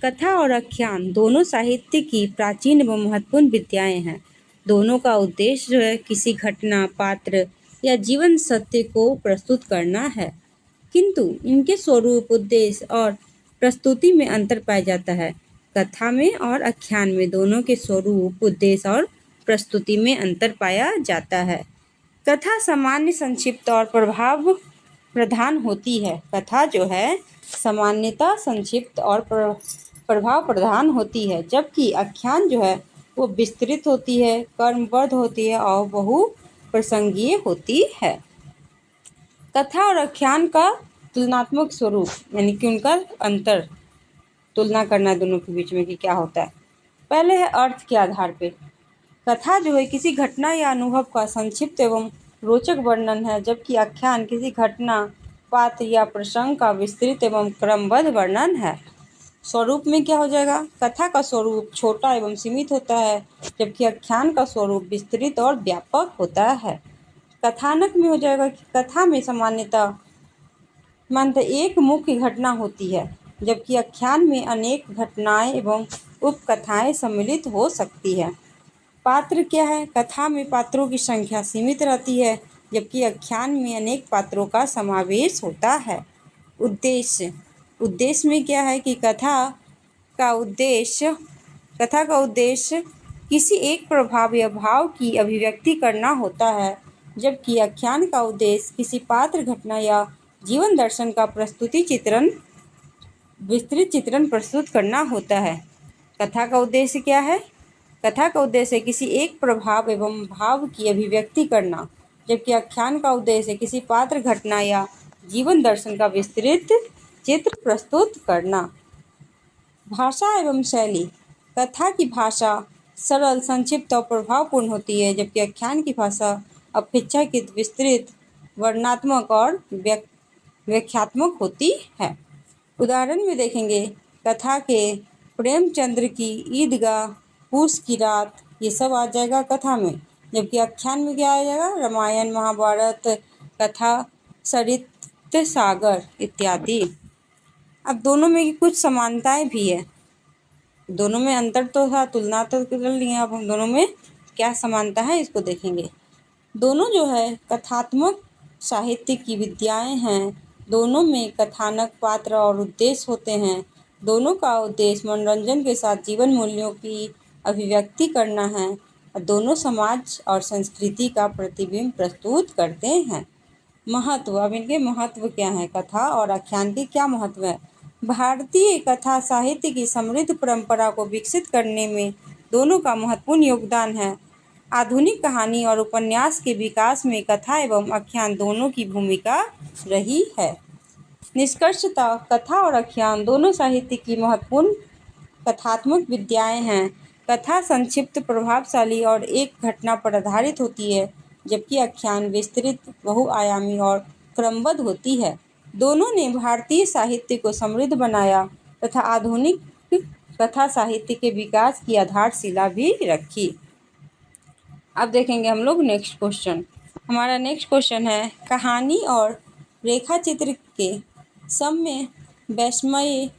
कथा और आख्यान दोनों साहित्य की प्राचीन एवं महत्वपूर्ण विधाएं हैं। दोनों का उद्देश्य जो है किसी घटना, पात्र या जीवन सत्य को प्रस्तुत करना है, किंतु इनके स्वरूप, उद्देश्य और प्रस्तुति में अंतर पाया जाता है। कथा में और आख्यान में दोनों के स्वरूप, उद्देश्य और प्रस्तुति में अंतर पाया जाता है। कथा सामान्य, संक्षिप्त और प्रभाव प्रधान होती है। कथा जो है सामान्यतः संक्षिप्त और प्रभाव प्रधान होती है, जबकि आख्यान जो है वो विस्तृत होती है, कर्मबद्ध होती है और बहुप्रसंगीय होती है। कथा और आख्यान का तुलनात्मक स्वरूप यानी कि उनका अंतर, तुलना करना दोनों के बीच में कि क्या होता है। पहले है अर्थ के आधार पे। कथा जो है किसी घटना या अनुभव का संक्षिप्त एवं रोचक वर्णन है, जबकि आख्यान किसी घटना, पात्र या प्रसंग का विस्तृत एवं क्रमबद्ध वर्णन है। स्वरूप में क्या हो जाएगा, कथा का स्वरूप छोटा एवं सीमित होता है, जबकि आख्यान का स्वरूप विस्तृत और व्यापक होता है। कथानक में हो जाएगा कि कथा में सामान्यतः एक मुख्य घटना होती है, जबकि आख्यान में अनेक घटनाएं एवं उपकथाएं सम्मिलित हो सकती है। पात्र क्या है, कथा में पात्रों की संख्या सीमित रहती है, जबकि आख्यान में अनेक पात्रों का समावेश होता है। उद्देश्य, उद्देश्य में क्या है कि कथा का उद्देश्य किसी एक प्रभाव या भाव की अभिव्यक्ति करना होता है, जबकि आख्यान का उद्देश्य किसी पात्र, घटना या जीवन दर्शन का विस्तृत चित्रण प्रस्तुत करना होता है। कथा का उद्देश्य क्या है, कथा का उद्देश्य किसी एक प्रभाव एवं भाव की अभिव्यक्ति करना, जबकि आख्यान का उद्देश्य किसी पात्र, घटना या जीवन दर्शन का विस्तृत चित्र प्रस्तुत करना। भाषा एवं शैली, कथा की भाषा सरल, संक्षिप्त और प्रभावपूर्ण होती है, जबकि आख्यान की भाषा अपेक्षाकृत विस्तृत, वर्णनात्मक और व्याख्यात्मक होती है। उदाहरण में देखेंगे, कथा के प्रेमचंद्र की ईदगाह, पूस की रात, ये सब आ जाएगा कथा में, जबकि आख्यान में क्या आ जाएगा, रामायण, महाभारत, कथा, सरित सागर इत्यादि। अब दोनों में कुछ समानताएं भी है, दोनों में अंतर तो था, तुलना तो कर लिया, अब हम दोनों में क्या समानता है इसको देखेंगे। दोनों जो है कथात्मक साहित्य की विद्याएं हैं, दोनों में कथानक, पात्र और उद्देश्य होते हैं। दोनों का उद्देश्य मनोरंजन के साथ जीवन मूल्यों की अभिव्यक्ति करना है और दोनों समाज और संस्कृति का प्रतिबिंब प्रस्तुत करते हैं। महत्व, अब इनके महत्व क्या है, कथा और आख्यान के क्या महत्व है। भारतीय कथा साहित्य की समृद्ध परंपरा को विकसित करने में दोनों का महत्वपूर्ण योगदान है। आधुनिक कहानी और उपन्यास के विकास में कथा एवं आख्यान दोनों की भूमिका रही है। निष्कर्षतः कथा और आख्यान दोनों साहित्य की महत्वपूर्ण कथात्मक विद्याएं हैं। कथा संक्षिप्त, प्रभावशाली और एक घटना पर आधारित होती है, जबकि आख्यान विस्तृत, बहुआयामी और क्रमबद्ध होती है। दोनों ने भारतीय साहित्य को समृद्ध बनाया तथा आधुनिक कथा साहित्य के विकास की आधारशिला भी रखी। अब देखेंगे हम लोग नेक्स्ट क्वेश्चन। हमारा नेक्स्ट क्वेश्चन है, कहानी और रेखाचित्र के सम्य वैषम्य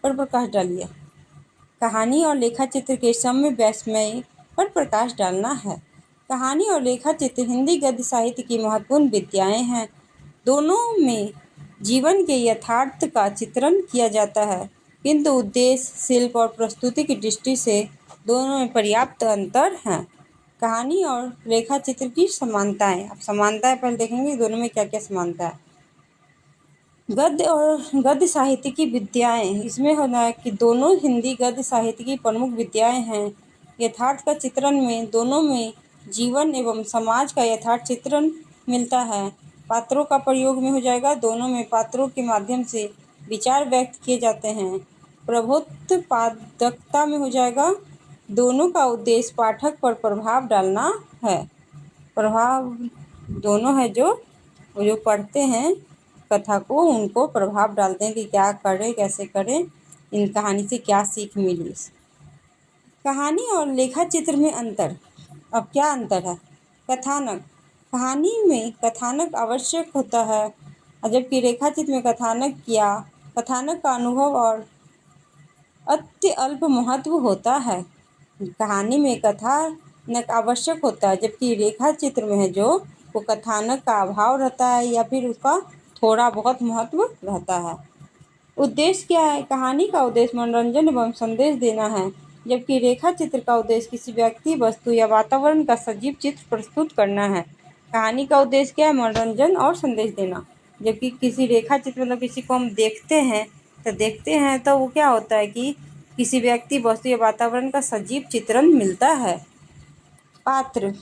पर प्रकाश डालिए। कहानी और रेखाचित्र के सम्य वैषम्य पर प्रकाश डालना है। कहानी और रेखाचित्र हिंदी गद्य साहित्य की महत्वपूर्ण विद्याएं हैं। दोनों में जीवन के यथार्थ का चित्रण किया जाता है, किंतु उद्देश्य, शिल्प और प्रस्तुति की दृष्टि से दोनों में पर्याप्त अंतर हैं। कहानी और रेखाचित्र की समानताएं, अब समानताएं पहले देखेंगे दोनों में क्या क्या समानता है। गद्य और गद्य साहित्य की विद्याएं, इसमें होना है कि दोनों हिंदी गद्य साहित्य की प्रमुख विद्याएं हैं। यथार्थ का चित्रण में दोनों में जीवन एवं समाज का यथार्थ चित्रण मिलता है। पात्रों का प्रयोग में हो जाएगा, दोनों में पात्रों के माध्यम से विचार व्यक्त किए जाते हैं। प्रबोधपादकता में हो जाएगा, दोनों का उद्देश्य पाठक पर प्रभाव डालना है। प्रभाव दोनों है जो पढ़ते हैं कथा को, उनको प्रभाव डालते हैं कि क्या करें, कैसे करें, इन कहानी से क्या सीख मिली। कहानी और लेखाचित्र में अंतर, अब क्या अंतर है। कथानक, कहानी में कथानक आवश्यक होता है, जबकि रेखाचित्र में कथानक का अनुभव और अति अल्प महत्व होता है। कहानी में कथानक आवश्यक होता है, जबकि रेखाचित्र में है जो वो कथानक का अभाव रहता है या फिर उसका थोड़ा बहुत महत्व रहता है। उद्देश्य क्या है, कहानी का उद्देश्य मनोरंजन एवं संदेश देना है, जबकि रेखाचित्र का उद्देश्य किसी व्यक्ति, वस्तु या वातावरण का सजीव चित्र प्रस्तुत करना है। कहानी का उद्देश्य क्या है, मनोरंजन और संदेश देना, जबकि किसी रेखाचित्र मतलब किसी को हम देखते हैं तो वो क्या होता है कि किसी व्यक्ति, वस्तु या वातावरण का सजीव चित्रण मिलता है। पात्र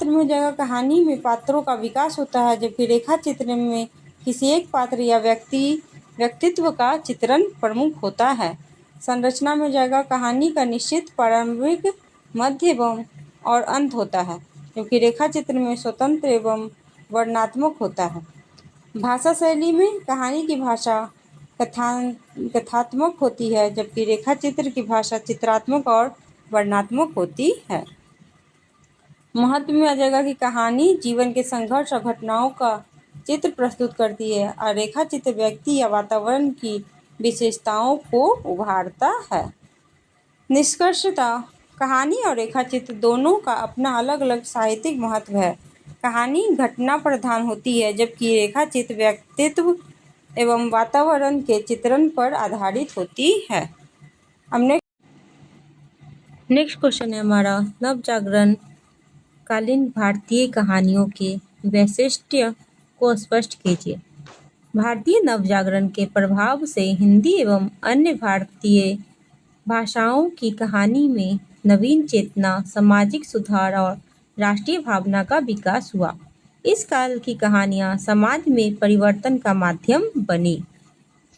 में हो जाएगा, कहानी में पात्रों का विकास होता है, जबकि रेखाचित्र में किसी एक पात्र या व्यक्तित्व का चित्रण प्रमुख होता है। संरचना में हो जाएगा, कहानी का निश्चित प्रारंभिक, मध्य एवं और अंत होता है, जबकि रेखाचित्र में स्वतंत्र एवं वर्णनात्मक होता है। भाषा शैली में कहानी की भाषा कथात्मक होती है, जबकि रेखा चित्र की भाषा चित्रात्मक और वर्णनात्मक होती है। महत्व में आ जाएगा कि कहानी जीवन के संघर्ष और घटनाओं का चित्र प्रस्तुत करती है और रेखा चित्र व्यक्ति या वातावरण की विशेषताओं को उभारता है। निष्कर्षतः कहानी और रेखा चित्र दोनों का अपना अलग अलग साहित्यिक महत्व है। कहानी घटना प्रधान होती है, जबकि रेखा चित्र व्यक्तित्व एवं वातावरण के चित्रण पर आधारित होती है। अब नेक्स्ट क्वेश्चन है हमारा, नवजागरण कालीन भारतीय कहानियों के वैशिष्ट्य को स्पष्ट कीजिए। भारतीय नवजागरण के प्रभाव से हिंदी एवं अन्य भारतीय भाषाओं की कहानी में नवीन चेतना, सामाजिक सुधार और राष्ट्रीय भावना का विकास हुआ। इस काल की कहानियाँ समाज में परिवर्तन का माध्यम बनी।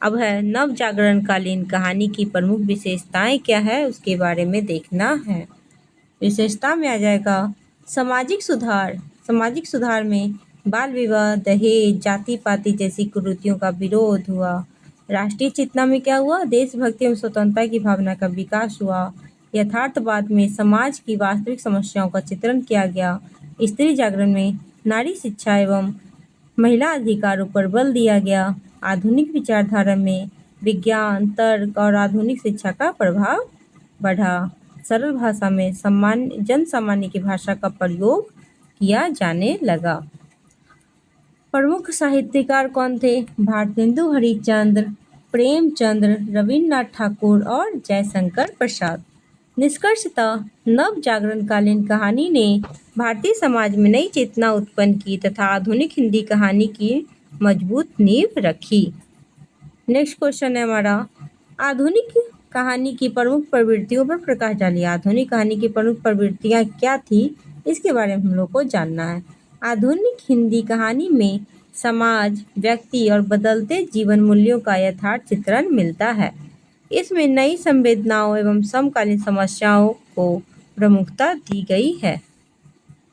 अब है नवजागरण कालीन कहानी की प्रमुख विशेषताएं क्या है, उसके बारे में देखना है। विशेषता में आ जाएगा सामाजिक सुधार। सामाजिक सुधार में बाल विवाह, दहेज, जाति पाति जैसी कुरीतियों का विरोध हुआ। राष्ट्रीय चेतना में क्या हुआ? देशभक्ति एवं स्वतंत्रता की भावना का विकास हुआ। यथार्थवाद में समाज की वास्तविक समस्याओं का चित्रण किया गया। स्त्री जागरण में नारी शिक्षा एवं महिला अधिकारों पर बल दिया गया। आधुनिक विचारधारा में विज्ञान, तर्क और आधुनिक शिक्षा का प्रभाव बढ़ा। सरल भाषा में जन सामान्य की भाषा का प्रयोग किया जाने लगा। प्रमुख साहित्यकार कौन थे? भारतेंदु हरिश्चंद्र, प्रेमचंद्र, रविन्द्रनाथ ठाकुर और जयशंकर प्रसाद। निष्कर्षतः नव जागरणकालीन कहानी ने भारतीय समाज में नई चेतना उत्पन्न की तथा आधुनिक हिंदी कहानी की मजबूत नींव रखी। नेक्स्ट क्वेश्चन है हमारा, आधुनिक कहानी की प्रमुख प्रवृत्तियों पर प्रकाश डालिए। आधुनिक कहानी की प्रमुख प्रवृत्तियाँ क्या थी, इसके बारे में हम लोग को जानना है। आधुनिक हिंदी कहानी में समाज, व्यक्ति और बदलते जीवन मूल्यों का यथार्थ चित्रण मिलता है। इसमें नई संवेदनाओं एवं समकालीन समस्याओं को प्रमुखता दी गई है।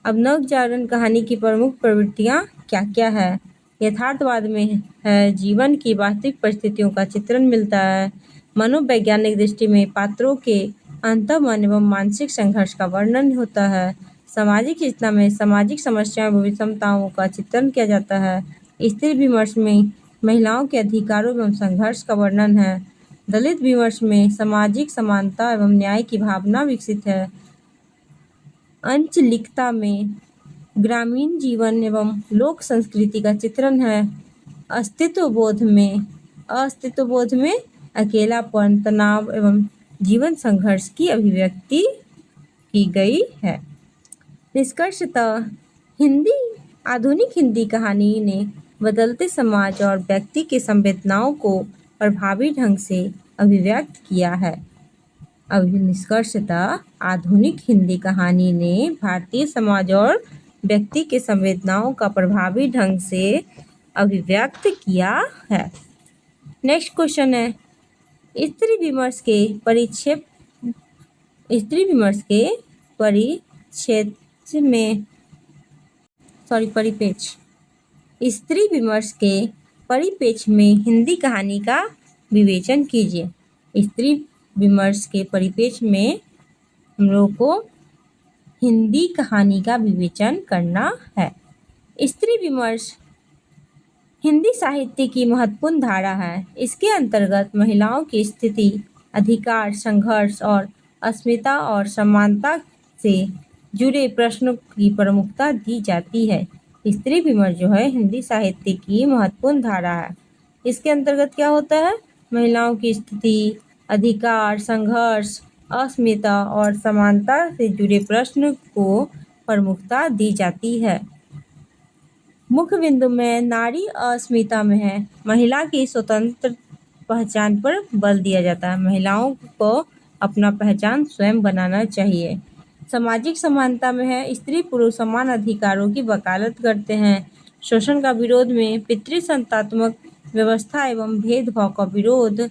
अब नवजागरण कहानी की प्रमुख प्रवृत्तियाँ क्या क्या है? यथार्थवाद में है जीवन की वास्तविक परिस्थितियों का चित्रण मिलता है। मनोवैज्ञानिक दृष्टि में पात्रों के अंतर्मन एवं मानसिक संघर्ष का वर्णन होता है। सामाजिक चेतना में सामाजिक समस्याओं एवं विषमताओं का चित्रण किया जाता है। स्त्री विमर्श में महिलाओं के अधिकारों एवं संघर्ष का वर्णन है। दलित विमर्श में सामाजिक समानता एवं न्याय की भावना विकसित है। अंचलिकता में ग्रामीण जीवन एवं लोक संस्कृति का चित्रण है। अस्तित्व बोध में अकेलापन, तनाव एवं जीवन संघर्ष की अभिव्यक्ति की गई है। निष्कर्षतः आधुनिक हिंदी कहानी ने बदलते समाज और व्यक्ति के संवेदनाओं को प्रभावी ढंग से अभिव्यक्त किया है। निष्कर्षतः आधुनिक हिंदी कहानी ने भारतीय समाज और व्यक्ति के संवेदनाओं का प्रभावी ढंग से अभिव्यक्त किया है। नेक्स्ट क्वेश्चन है, स्त्री विमर्श के परिप्रेक्ष्य में हिंदी कहानी का विवेचन कीजिए। स्त्री विमर्श के परिप्रेक्ष्य में हम लोग को हिंदी कहानी का विवेचन करना है। स्त्री विमर्श हिंदी साहित्य की महत्वपूर्ण धारा है। इसके अंतर्गत महिलाओं की स्थिति, अधिकार, संघर्ष और अस्मिता और समानता से जुड़े प्रश्नों की प्रमुखता दी जाती है। स्त्री विमर्श जो है हिंदी साहित्य की महत्वपूर्ण धारा है। इसके अंतर्गत क्या होता है? महिलाओं की स्थिति, अधिकार, संघर्ष, अस्मिता और समानता से जुड़े प्रश्न को प्रमुखता दी जाती है। मुख्य बिंदु में नारी अस्मिता में है। महिला की स्वतंत्र पहचान पर बल दिया जाता है। महिलाओं को अपना पहचान स्वयं बनाना चाहिए। सामाजिक समानता में है। स्त्री पुरुष समान अधिकारों की वकालत करते हैं। शोषण का विरोध में पितृसत्तात्मक व्यवस्था एवं भेदभाव का विरोध।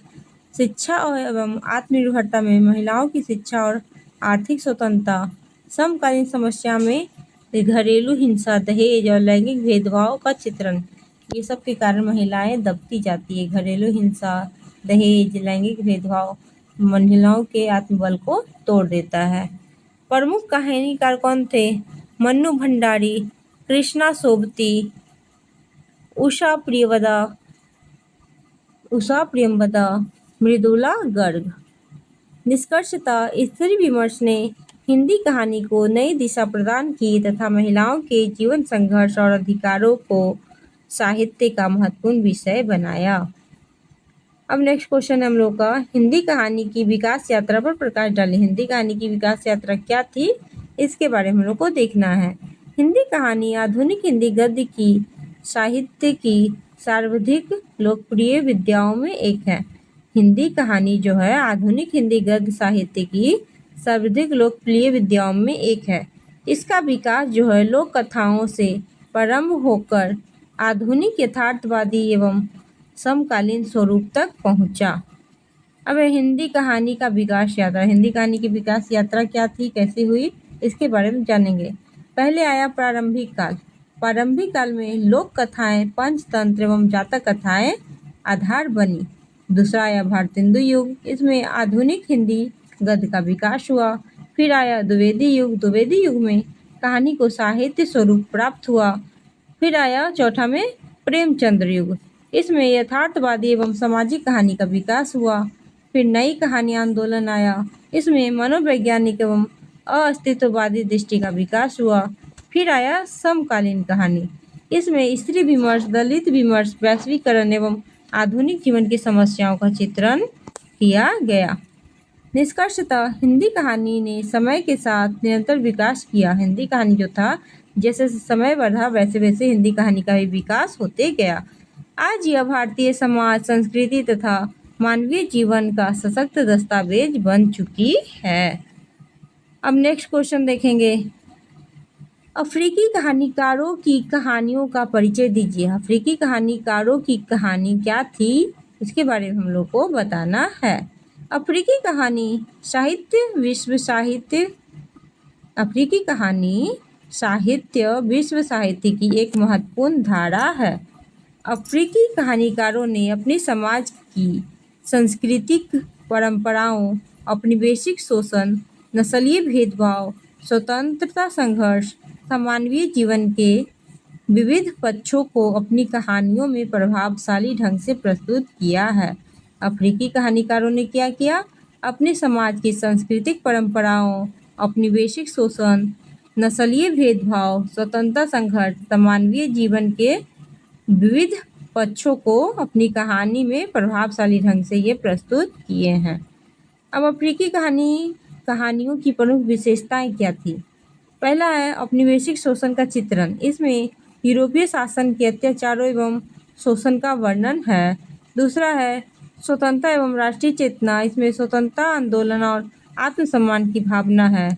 शिक्षा एवं आत्मनिर्भरता में महिलाओं की शिक्षा और आर्थिक स्वतंत्रता। समकालीन समस्या में घरेलू हिंसा, दहेज और लैंगिक भेदभाव का चित्रण। ये सब के कारण महिलाएं दबती जाती है। घरेलू हिंसा, दहेज, लैंगिक भेदभाव महिलाओं के आत्मबल को तोड़ देता है। प्रमुख कहानीकार कौन थे? मन्नू भंडारी, कृष्णा सोबती, उषा प्रियंवदा, मृदुला गर्ग। निष्कर्षतः स्त्री विमर्श ने हिंदी कहानी को नई दिशा प्रदान की तथा महिलाओं के जीवन संघर्ष और अधिकारों को साहित्य का महत्वपूर्ण विषय बनाया। अब नेक्स्ट क्वेश्चन है हम लोग का, हिंदी कहानी की विकास यात्रा पर प्रकाश डालें। हिंदी कहानी की विकास यात्रा क्या थी, इसके बारे में हम लोग को देखना है। हिंदी कहानी आधुनिक हिंदी गद्य की साहित्य की सर्वाधिक लोकप्रिय विधाओं में एक है। हिंदी कहानी जो है आधुनिक हिंदी गद्य साहित्य की सर्वाधिक लोकप्रिय विधाओं में एक है। इसका विकास जो है लोक कथाओं से प्रारंभ होकर आधुनिक यथार्थवादी एवं समकालीन स्वरूप तक पहुंचा। अब हिंदी कहानी का विकास यात्रा, हिंदी कहानी की विकास यात्रा क्या थी, कैसे हुई, इसके बारे में जानेंगे। पहले आया प्रारंभिक काल। प्रारंभिक काल में लोक कथाएं, पंचतंत्र एवं जातक कथाएं आधार बनी। दूसरा आया भारतेंदु युग, इसमें आधुनिक हिंदी गद्य का विकास हुआ। फिर आया द्विवेदी युग, द्विवेदी युग में कहानी को साहित्य स्वरूप प्राप्त हुआ। फिर आया चौथा में प्रेमचंद्र युग, इसमें यथार्थवादी एवं सामाजिक कहानी का विकास हुआ। फिर नई कहानी आंदोलन आया, इसमें मनोवैज्ञानिक एवं अस्तित्ववादी दृष्टि का विकास हुआ। फिर आया समकालीन कहानी, इसमें स्त्री विमर्श, दलित विमर्श, वैश्वीकरण एवं आधुनिक जीवन की समस्याओं का चित्रण किया गया। निष्कर्षतः हिंदी कहानी ने समय के साथ निरंतर विकास किया। हिंदी कहानी जो था, जैसे समय बढ़ा वैसे वैसे हिंदी कहानी का भी विकास होते गया। आज यह भारतीय समाज, संस्कृति तथा मानवीय जीवन का सशक्त दस्तावेज बन चुकी है। अब नेक्स्ट क्वेश्चन देखेंगे, अफ्रीकी कहानीकारों की कहानियों का परिचय दीजिए। अफ्रीकी कहानीकारों की कहानी क्या थी, इसके बारे में हम लोग को बताना है। अफ्रीकी कहानी साहित्य विश्व साहित्य की एक महत्वपूर्ण धारा है। अफ्रीकी कहानीकारों ने अपने समाज की सांस्कृतिक परंपराओं, औपनिवेशिक शोषण, नस्लीय भेदभाव, स्वतंत्रता संघर्ष तथा मानवीय जीवन के विविध पक्षों को अपनी कहानियों में प्रभावशाली ढंग से प्रस्तुत किया है। अफ्रीकी कहानीकारों ने क्या किया, अपने समाज की सांस्कृतिक परंपराओं, औपनिवेशिक शोषण, नस्लीय भेदभाव, स्वतंत्रता संघर्ष तथा मानवीय जीवन के विविध पक्षों को अपनी कहानी में प्रभावशाली ढंग से ये प्रस्तुत किए हैं। अब अफ्रीकी कहानियों की प्रमुख विशेषताएं क्या थी? पहला है औपनिवेशिक शोषण का चित्रण, इसमें यूरोपीय शासन के अत्याचारों एवं शोषण का वर्णन है। दूसरा है स्वतंत्रता एवं राष्ट्रीय चेतना, इसमें स्वतंत्रता आंदोलन और आत्मसम्मान की भावना है।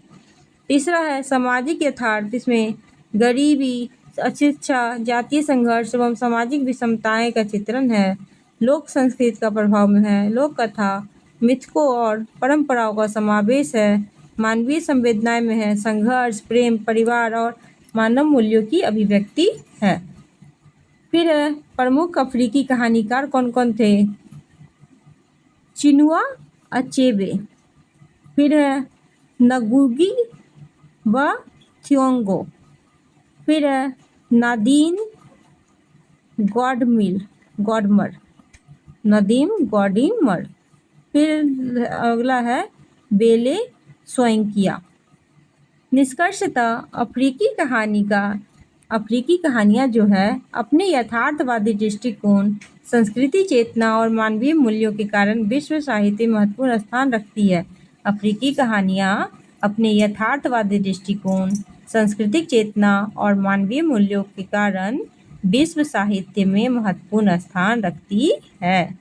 तीसरा है सामाजिक यथार्थ, इसमें गरीबी, अशिक्षा, जातीय संघर्ष एवं सामाजिक विषमताएं का चित्रण है। लोक संस्कृति का प्रभाव में है। लोक कथा, मिथकों और परंपराओं का समावेश है। मानवीय संवेदनाएं में है। संघर्ष, प्रेम, परिवार और मानव मूल्यों की अभिव्यक्ति है। फिर है प्रमुख अफ्रीकी कहानीकार कौन कौन थे? चिनुआ अचेबे, फिर है नगुगी व थियोंगो, फिर है नदीम गॉडमर, फिर अगला है बेले सोइंकिया। निष्कर्षतः अफ्रीकी कहानियाँ जो है अपने यथार्थवादी दृष्टिकोण, संस्कृति चेतना और मानवीय मूल्यों के कारण विश्व साहित्य में महत्वपूर्ण स्थान रखती है। अफ्रीकी कहानियाँ अपने यथार्थवादी दृष्टिकोण, सांस्कृतिक चेतना और मानवीय मूल्यों के कारण विश्व साहित्य में महत्वपूर्ण स्थान रखती है।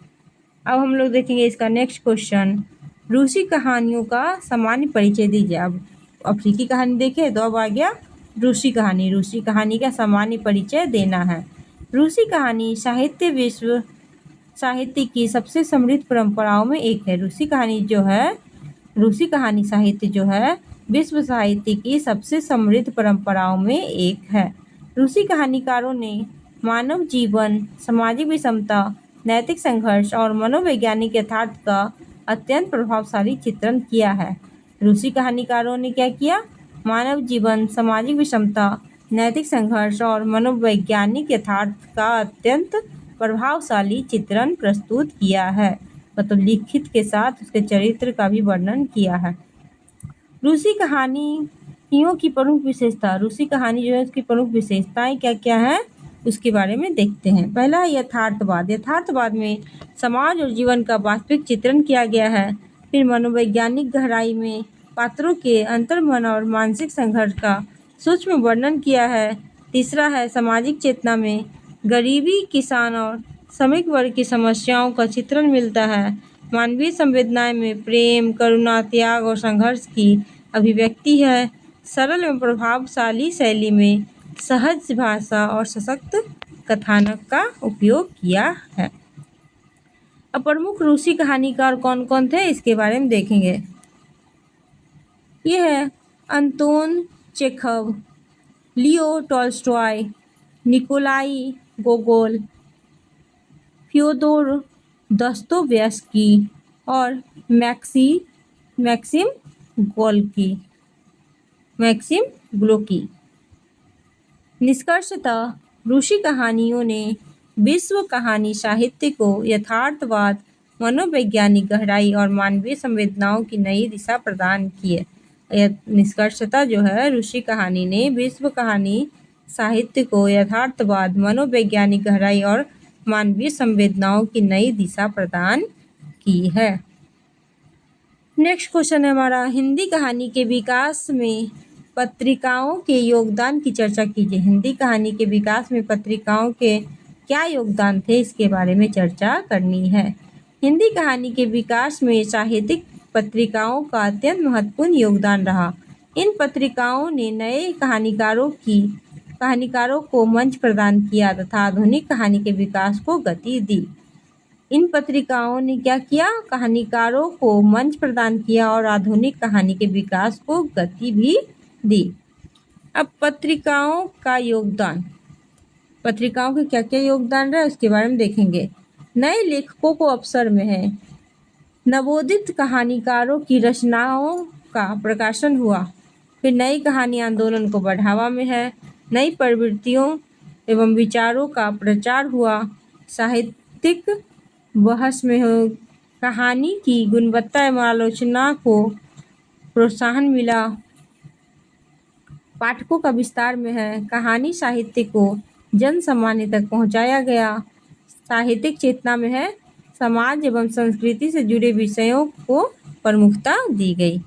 अब हम लोग देखेंगे इसका नेक्स्ट क्वेश्चन, रूसी कहानियों का सामान्य परिचय दीजिए। अब अफ्रीकी कहानी देखे तो अब आ गया रूसी कहानी का सामान्य परिचय देना है। रूसी कहानी विश्व साहित्य की सबसे समृद्ध परंपराओं में एक है। रूसी कहानी साहित्य जो है विश्व साहित्य की सबसे समृद्ध परंपराओं में एक है। रूसी कहानीकारों ने मानव जीवन, सामाजिक विषमता, नैतिक संघर्ष और मनोवैज्ञानिक यथार्थ का अत्यंत प्रभावशाली चित्रण किया है। रूसी कहानीकारों ने क्या किया? मानव जीवन, सामाजिक विषमता, नैतिक संघर्ष और मनोवैज्ञानिक यथार्थ का अत्यंत प्रभावशाली चित्रण प्रस्तुत किया है, मतलब लिखित के साथ उसके चरित्र का भी वर्णन किया है। रूसी कहानियों की प्रमुख विशेषता, रूसी कहानी जो है उसकी प्रमुख विशेषताएं क्या क्या हैं उसके बारे में देखते हैं। पहला है यथार्थवाद। यथार्थवाद में समाज और जीवन का वास्तविक चित्रण किया गया है। फिर मनोवैज्ञानिक गहराई में पात्रों के अंतर्मन और मानसिक संघर्ष का सूक्ष्म वर्णन किया है। तीसरा है सामाजिक चेतना में गरीबी, किसान और श्रमिक वर्ग की समस्याओं का चित्रण मिलता है। मानवीय संवेदनाएं में प्रेम, करुणा, त्याग और संघर्ष की अभिव्यक्ति है। सरल एवं प्रभावशाली शैली में सहज भाषा और सशक्त कथानक का उपयोग किया है। अब प्रमुख रूसी कहानीकार कौन कौन थे इसके बारे में देखेंगे। ये है Anton Chekhov, Leo Tolstoy, Nikolai गोगोल, Fyodor Dostoevsky और मैक्सिम ग्लोकी। निष्कर्षतः रूसी कहानियों ने विश्व कहानी साहित्य को यथार्थवाद, मनोवैज्ञानिक गहराई और मानवीय संवेदनाओं की नई दिशा प्रदान की है। निष्कर्षतः जो है रूसी कहानी ने विश्व कहानी साहित्य को यथार्थवाद, मनोवैज्ञानिक गहराई और मानवीय संवेदनाओं की नई दिशा प्रदान की है। नेक्स्ट क्वेश्चन है हमारा, हिंदी कहानी के विकास में पत्रिकाओं के योगदान की चर्चा कीजिए। हिंदी कहानी के विकास में पत्रिकाओं के क्या योगदान थे इसके बारे में चर्चा करनी है। हिंदी कहानी के विकास में साहित्यिक पत्रिकाओं का अत्यंत महत्वपूर्ण योगदान रहा। इन पत्रिकाओं ने नए कहानीकारों को मंच प्रदान किया तथा आधुनिक कहानी के विकास को गति दी। इन पत्रिकाओं ने क्या किया? कहानीकारों को मंच प्रदान किया और आधुनिक कहानी के विकास को गति भी दी। अब पत्रिकाओं का योगदान, पत्रिकाओं के क्या क्या योगदान रहा उसके बारे में देखेंगे। नए लेखकों को अवसर में है, नवोदित कहानीकारों की रचनाओं का प्रकाशन हुआ। फिर नई कहानी आंदोलन को बढ़ावा में है, नई प्रवृत्तियों एवं विचारों का प्रचार हुआ, साहित्यिक बहस में हो, कहानी की गुणवत्ता एवं आलोचना को प्रोत्साहन मिला, पाठकों का विस्तार में है, कहानी साहित्य को जन सामान्य तक पहुंचाया गया, साहित्यिक चेतना में है, समाज एवं संस्कृति से जुड़े विषयों को प्रमुखता दी गई।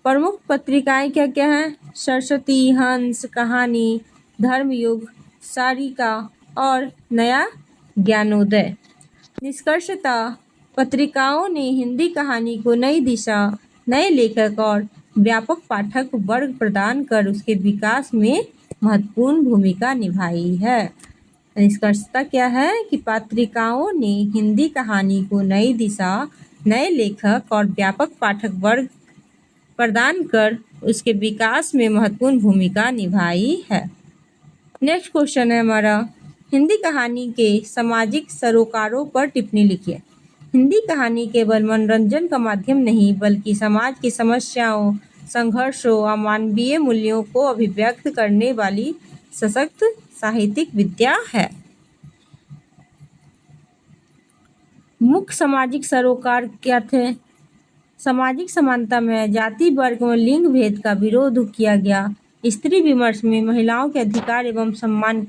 प्रमुख पत्रिकाएं क्या क्या हैं? सरस्वती, हंस, कहानी, धर्मयुग, सारिका और नया ज्ञानोदय। निष्कर्षतः पत्रिकाओं ने हिंदी कहानी को नई दिशा, नए लेखक और व्यापक पाठक वर्ग प्रदान कर उसके विकास में महत्वपूर्ण भूमिका निभाई है। निष्कर्षता क्या है कि पत्रिकाओं ने हिंदी कहानी को नई दिशा, नए लेखक और व्यापक पाठक वर्ग प्रदान कर उसके विकास में महत्वपूर्ण भूमिका निभाई है। नेक्स्ट क्वेश्चन है हमारा, हिंदी कहानी के सामाजिक सरोकारों पर टिप्पणी लिखिए। हिंदी कहानी केवल मनोरंजन का माध्यम नहीं बल्कि समाज की समस्याओं, संघर्षों और मानवीय मूल्यों को अभिव्यक्त करने वाली सशक्त साहित्यिक विद्या है। मुख्य सामाजिक सरोकार क्या थे? सामाजिक समानता में जाति, वर्ग व लिंग भेद का विरोध किया गया। स्त्री विमर्श में महिलाओं के अधिकार एवं सम्मान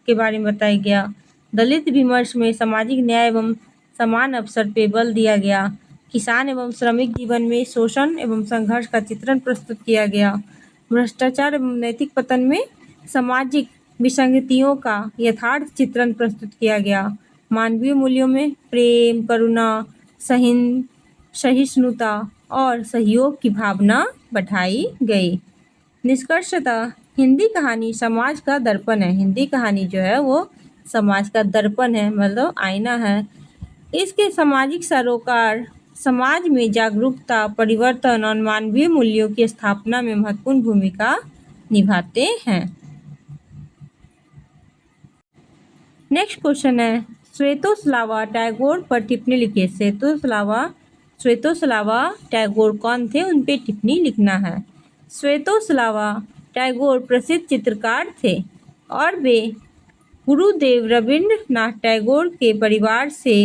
के बारे में बताया गया। दलित विमर्श में सामाजिक न्याय एवं समान अवसर पे बल दिया गया। किसान एवं श्रमिक जीवन में शोषण एवं संघर्ष का चित्रण प्रस्तुत किया गया। भ्रष्टाचार एवं नैतिक पतन में सामाजिक विसंगतियों का यथार्थ चित्रण प्रस्तुत किया गया। मानवीय मूल्यों में प्रेम, करुणा, सहिष्णुता और सहयोग की भावना बढ़ाई गई। निष्कर्षतः हिंदी कहानी समाज का दर्पण है। हिंदी कहानी जो है वो समाज का दर्पण है, मतलब आईना है। इसके सामाजिक सरोकार समाज में जागरूकता, परिवर्तन और मानवीय मूल्यों की स्थापना में महत्वपूर्ण भूमिका निभाते हैं। नेक्स्ट क्वेश्चन है, श्वेतोस्लावा टैगोर पर टिप्पणी लिखिए। श्वेतोस्लावा टैगोर कौन थे, उन पे टिप्पणी लिखना है। श्वेतोस्लावा टैगोर प्रसिद्ध चित्रकार थे और वे गुरुदेव रविंद्रनाथ टैगोर के परिवार से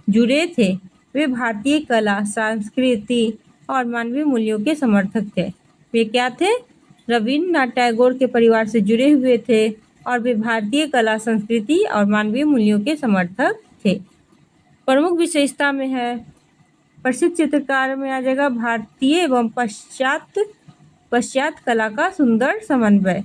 जुड़े थे। वे भारतीय कला, संस्कृति और मानवीय मूल्यों के समर्थक थे। वे क्या थे? रविंद्रनाथ टैगोर के परिवार से जुड़े हुए थे और वे भारतीय कला, संस्कृति और मानवीय मूल्यों के समर्थक थे। प्रमुख विशेषता में है, प्रसिद्ध चित्रकार में आ जाएगा भारतीय एवं पश्चात कला का सुंदर समन्वय।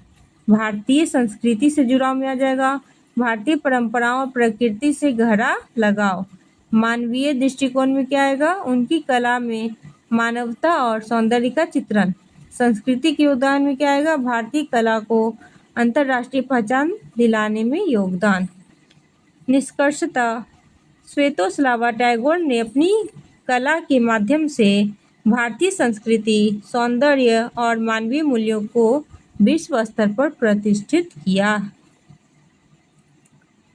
भारतीय संस्कृति से जुड़ाव में आ जाएगा भारतीय परंपराओं और प्रकृति से गहरा लगाव। मानवीय दृष्टिकोण में क्या आएगा? उनकी कला में मानवता और सौंदर्य का चित्रण। संस्कृति के उदाहरण में क्या आएगा? भारतीय कला को अंतर्राष्ट्रीय पहचान दिलाने में योगदान। निष्कर्षतः श्वेतोस्लावा टैगोर ने अपनी कला के माध्यम से भारतीय संस्कृति, सौंदर्य और मानवीय मूल्यों को विश्व स्तर पर प्रतिष्ठित किया।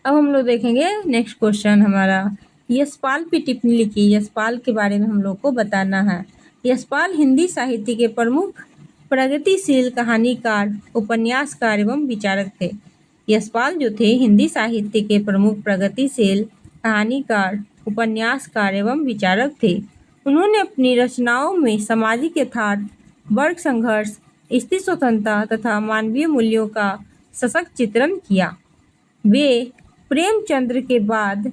अब हम लोग देखेंगे नेक्स्ट क्वेश्चन हमारा, यशपाल पे टिप्पणी लिखिए। यशपाल के बारे में हम लोग को बताना है। यशपाल हिंदी साहित्य के प्रमुख प्रगतिशील कहानीकार, उपन्यासकार एवं विचारक थे। यशपाल जो थे हिंदी साहित्य के प्रमुख प्रगतिशील कहानीकार, उपन्यासकार एवं विचारक थे। उन्होंने अपनी रचनाओं में सामाजिक यथार्थ, वर्ग संघर्ष, स्त्री स्वतंत्रता तथा मानवीय मूल्यों का सशक्त चित्रण किया। वे प्रेमचंद्र के बाद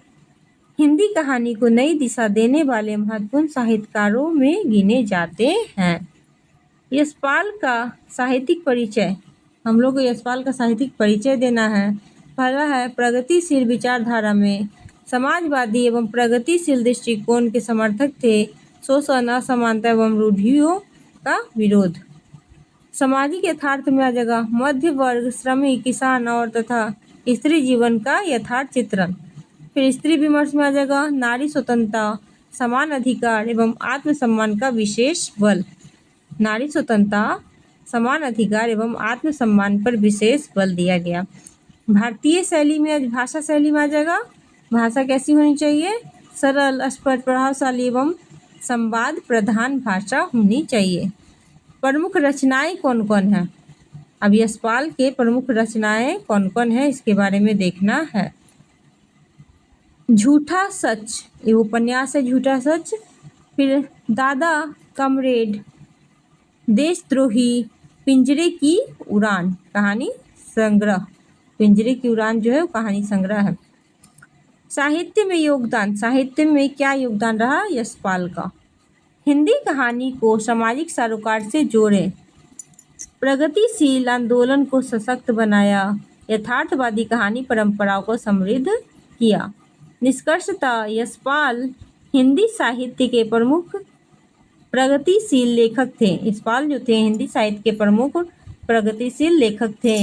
हिंदी कहानी को नई दिशा देने वाले महत्वपूर्ण साहित्यकारों में गिने जाते हैं। यशपाल का साहित्यिक परिचय, हम लोग को यशपाल का साहित्यिक परिचय देना है। पहला है, प्रगतिशील विचारधारा में समाजवादी एवं प्रगतिशील दृष्टिकोण के समर्थक थे। शोषण, असमानता एवं रूढ़ियों का विरोध। सामाजिक यथार्थ में आ जाएगा मध्य वर्ग, श्रमिक, किसान और तथा स्त्री जीवन का यथार्थ चित्रण। फिर स्त्री विमर्श में आ जाएगा नारी स्वतंत्रता, समान अधिकार एवं आत्मसम्मान का विशेष बल। नारी स्वतंत्रता, समान अधिकार एवं आत्मसम्मान पर विशेष बल दिया गया। भारतीय शैली में, भाषा शैली में आ जाएगा भाषा कैसी होनी चाहिए? सरल, स्पष्ट, प्रभावशाली एवं संवाद प्रधान भाषा होनी चाहिए। प्रमुख रचनाएं कौन कौन हैं? अब यशपाल के प्रमुख रचनाएं कौन कौन है इसके बारे में देखना है। झूठा सच, ये उपन्यास है झूठा सच। फिर दादा कमरेड, देशद्रोही, पिंजरे की उड़ान, कहानी संग्रह। पिंजरे की उड़ान जो है वो कहानी संग्रह है। साहित्य में योगदान, साहित्य में क्या योगदान रहा यशपाल का? हिंदी कहानी को सामाजिक सरोकार से जोड़े, प्रगतिशील आंदोलन को सशक्त बनाया, यथार्थवादी कहानी परंपराओं को समृद्ध किया। निष्कर्षतः यशपाल हिंदी साहित्य के प्रमुख प्रगतिशील लेखक थे। यशपाल जो थे हिंदी साहित्य के प्रमुख प्रगतिशील लेखक थे।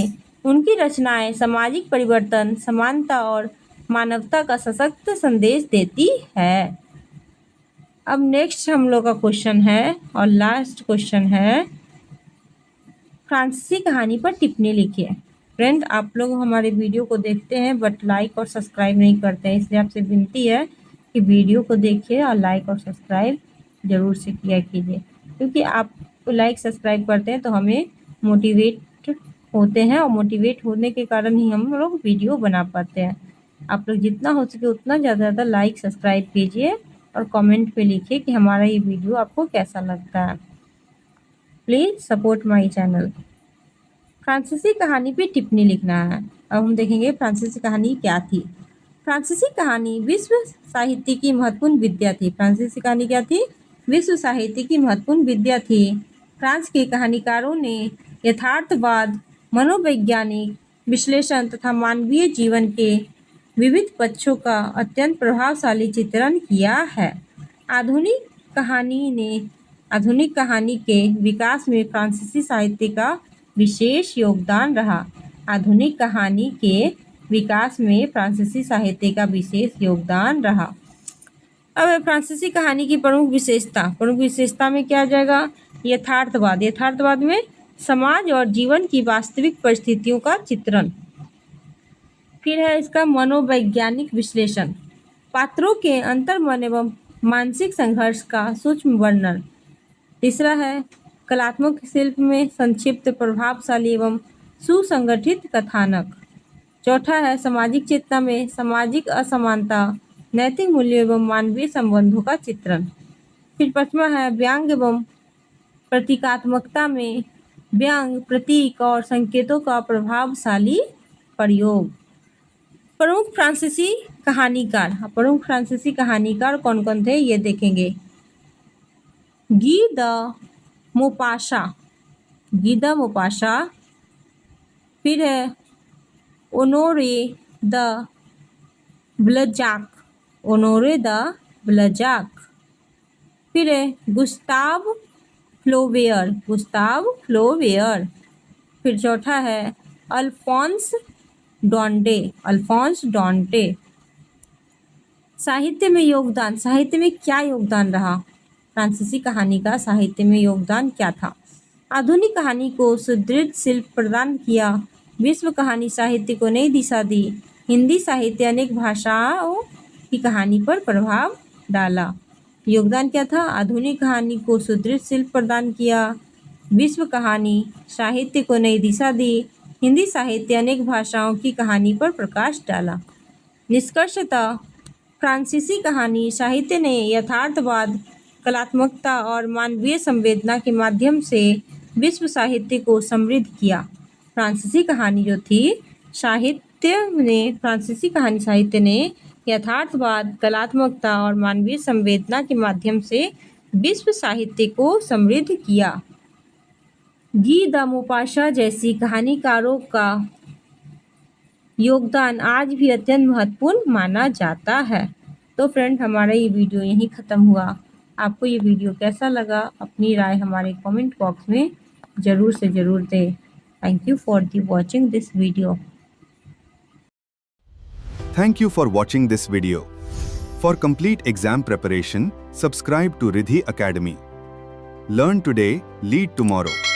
उनकी रचनाएं सामाजिक परिवर्तन, समानता और मानवता का सशक्त संदेश देती है। अब नेक्स्ट हम लोग का क्वेश्चन है और लास्ट क्वेश्चन है, फ्रांसीसी कहानी पर टिप्पणी लिखिए। फ्रेंड, आप लोग हमारे वीडियो को देखते हैं बट लाइक और सब्सक्राइब नहीं करते हैं, इसलिए आपसे विनती है कि वीडियो को देखिए और लाइक और सब्सक्राइब ज़रूर से किया कीजिए, क्योंकि आप लाइक सब्सक्राइब करते हैं तो हमें मोटिवेट होते हैं और मोटिवेट होने के कारण ही हम लोग वीडियो बना पाते हैं। आप लोग जितना हो सके उतना ज़्यादा लाइक सब्सक्राइब कीजिए और कमेंट पे लिखिए कि हमारा ये वीडियो आपको कैसा लगता है। Please support my channel. फ्रांसीसी कहानी पे टिप्पणी लिखना है। अब हम देखेंगे फ्रांसीसी कहानी क्या थी। फ्रांसीसी कहानी विश्व साहित्य की महत्वपूर्ण विद्या थी। फ्रांसीसी कहानी क्या थी? विश्व साहित्य की महत्वपूर्ण विद्या थी। फ्रांस के कहानीकारों ने यथार्थवाद, मनोवैज्ञानिक विश्लेषण तथा मानवीय जीवन के विविध पक्षों का अत्यंत प्रभावशाली चित्रण किया है। आधुनिक कहानी के विकास में फ्रांसीसी साहित्य का विशेष योगदान रहा। आधुनिक कहानी के विकास में फ्रांसीसी साहित्य का विशेष योगदान रहा। अब फ्रांसीसी कहानी की प्रमुख विशेषता में क्या आ जाएगा? यथार्थवाद। यथार्थवाद में समाज और जीवन की वास्तविक परिस्थितियों का चित्रण। फिर है इसका मनोवैज्ञानिक विश्लेषण, पात्रों के अंतर्मन एवं मानसिक संघर्ष का सूक्ष्म वर्णन। तीसरा है कलात्मक शिल्प में संक्षिप्त, प्रभावशाली एवं सुसंगठित कथानक। चौथा है सामाजिक चेतना में सामाजिक असमानता, नैतिक मूल्यों एवं मानवीय संबंधों का चित्रण। फिर पांचवा है व्यंग एवं प्रतीकात्मकता में व्यंग, प्रतीक और संकेतों का प्रभावशाली प्रयोग। प्रमुख फ्रांसीसी कहानीकार कौन कौन थे ये देखेंगे। गी द मोपाशा, फिर है ओनोरे द ब्लजाक, फिर है गुस्ताव फ्लोवेयर, फिर चौथा है अल्फोंस डॉन्टे। साहित्य में क्या योगदान रहा? फ्रांसीसी कहानी का साहित्य में योगदान क्या था? आधुनिक कहानी को सुदृढ़ शिल्प प्रदान किया, विश्व कहानी साहित्य को नई दिशा दी, हिंदी साहित्य अनेक भाषाओं की कहानी पर प्रभाव डाला। योगदान क्या था? आधुनिक कहानी को सुदृढ़ शिल्प प्रदान किया, विश्व कहानी साहित्य को नई दिशा दी, हिंदी साहित्य अनेक भाषाओं की कहानी पर प्रकाश डाला। निष्कर्षतः फ्रांसीसी कहानी साहित्य ने यथार्थवाद, कलात्मकता और मानवीय संवेदना के माध्यम से विश्व साहित्य को समृद्ध किया। फ्रांसीसी कहानी साहित्य ने यथार्थवाद, कलात्मकता और मानवीय संवेदना के माध्यम से विश्व साहित्य को समृद्ध किया। गी द मोपाशा जैसी कहानीकारों का योगदान आज भी अत्यंत महत्वपूर्ण माना जाता है। तो फ्रेंड, हमारा ये वीडियो यहीं ख़त्म हुआ। आपको ये वीडियो कैसा लगा? अपनी राय हमारे कमेंट बॉक्स में ज़रूर से ज़रूर दें। Thank you for watching this video. Thank you for watching this video. For complete exam preparation, subscribe to Riddhi Academy. Learn today, lead tomorrow.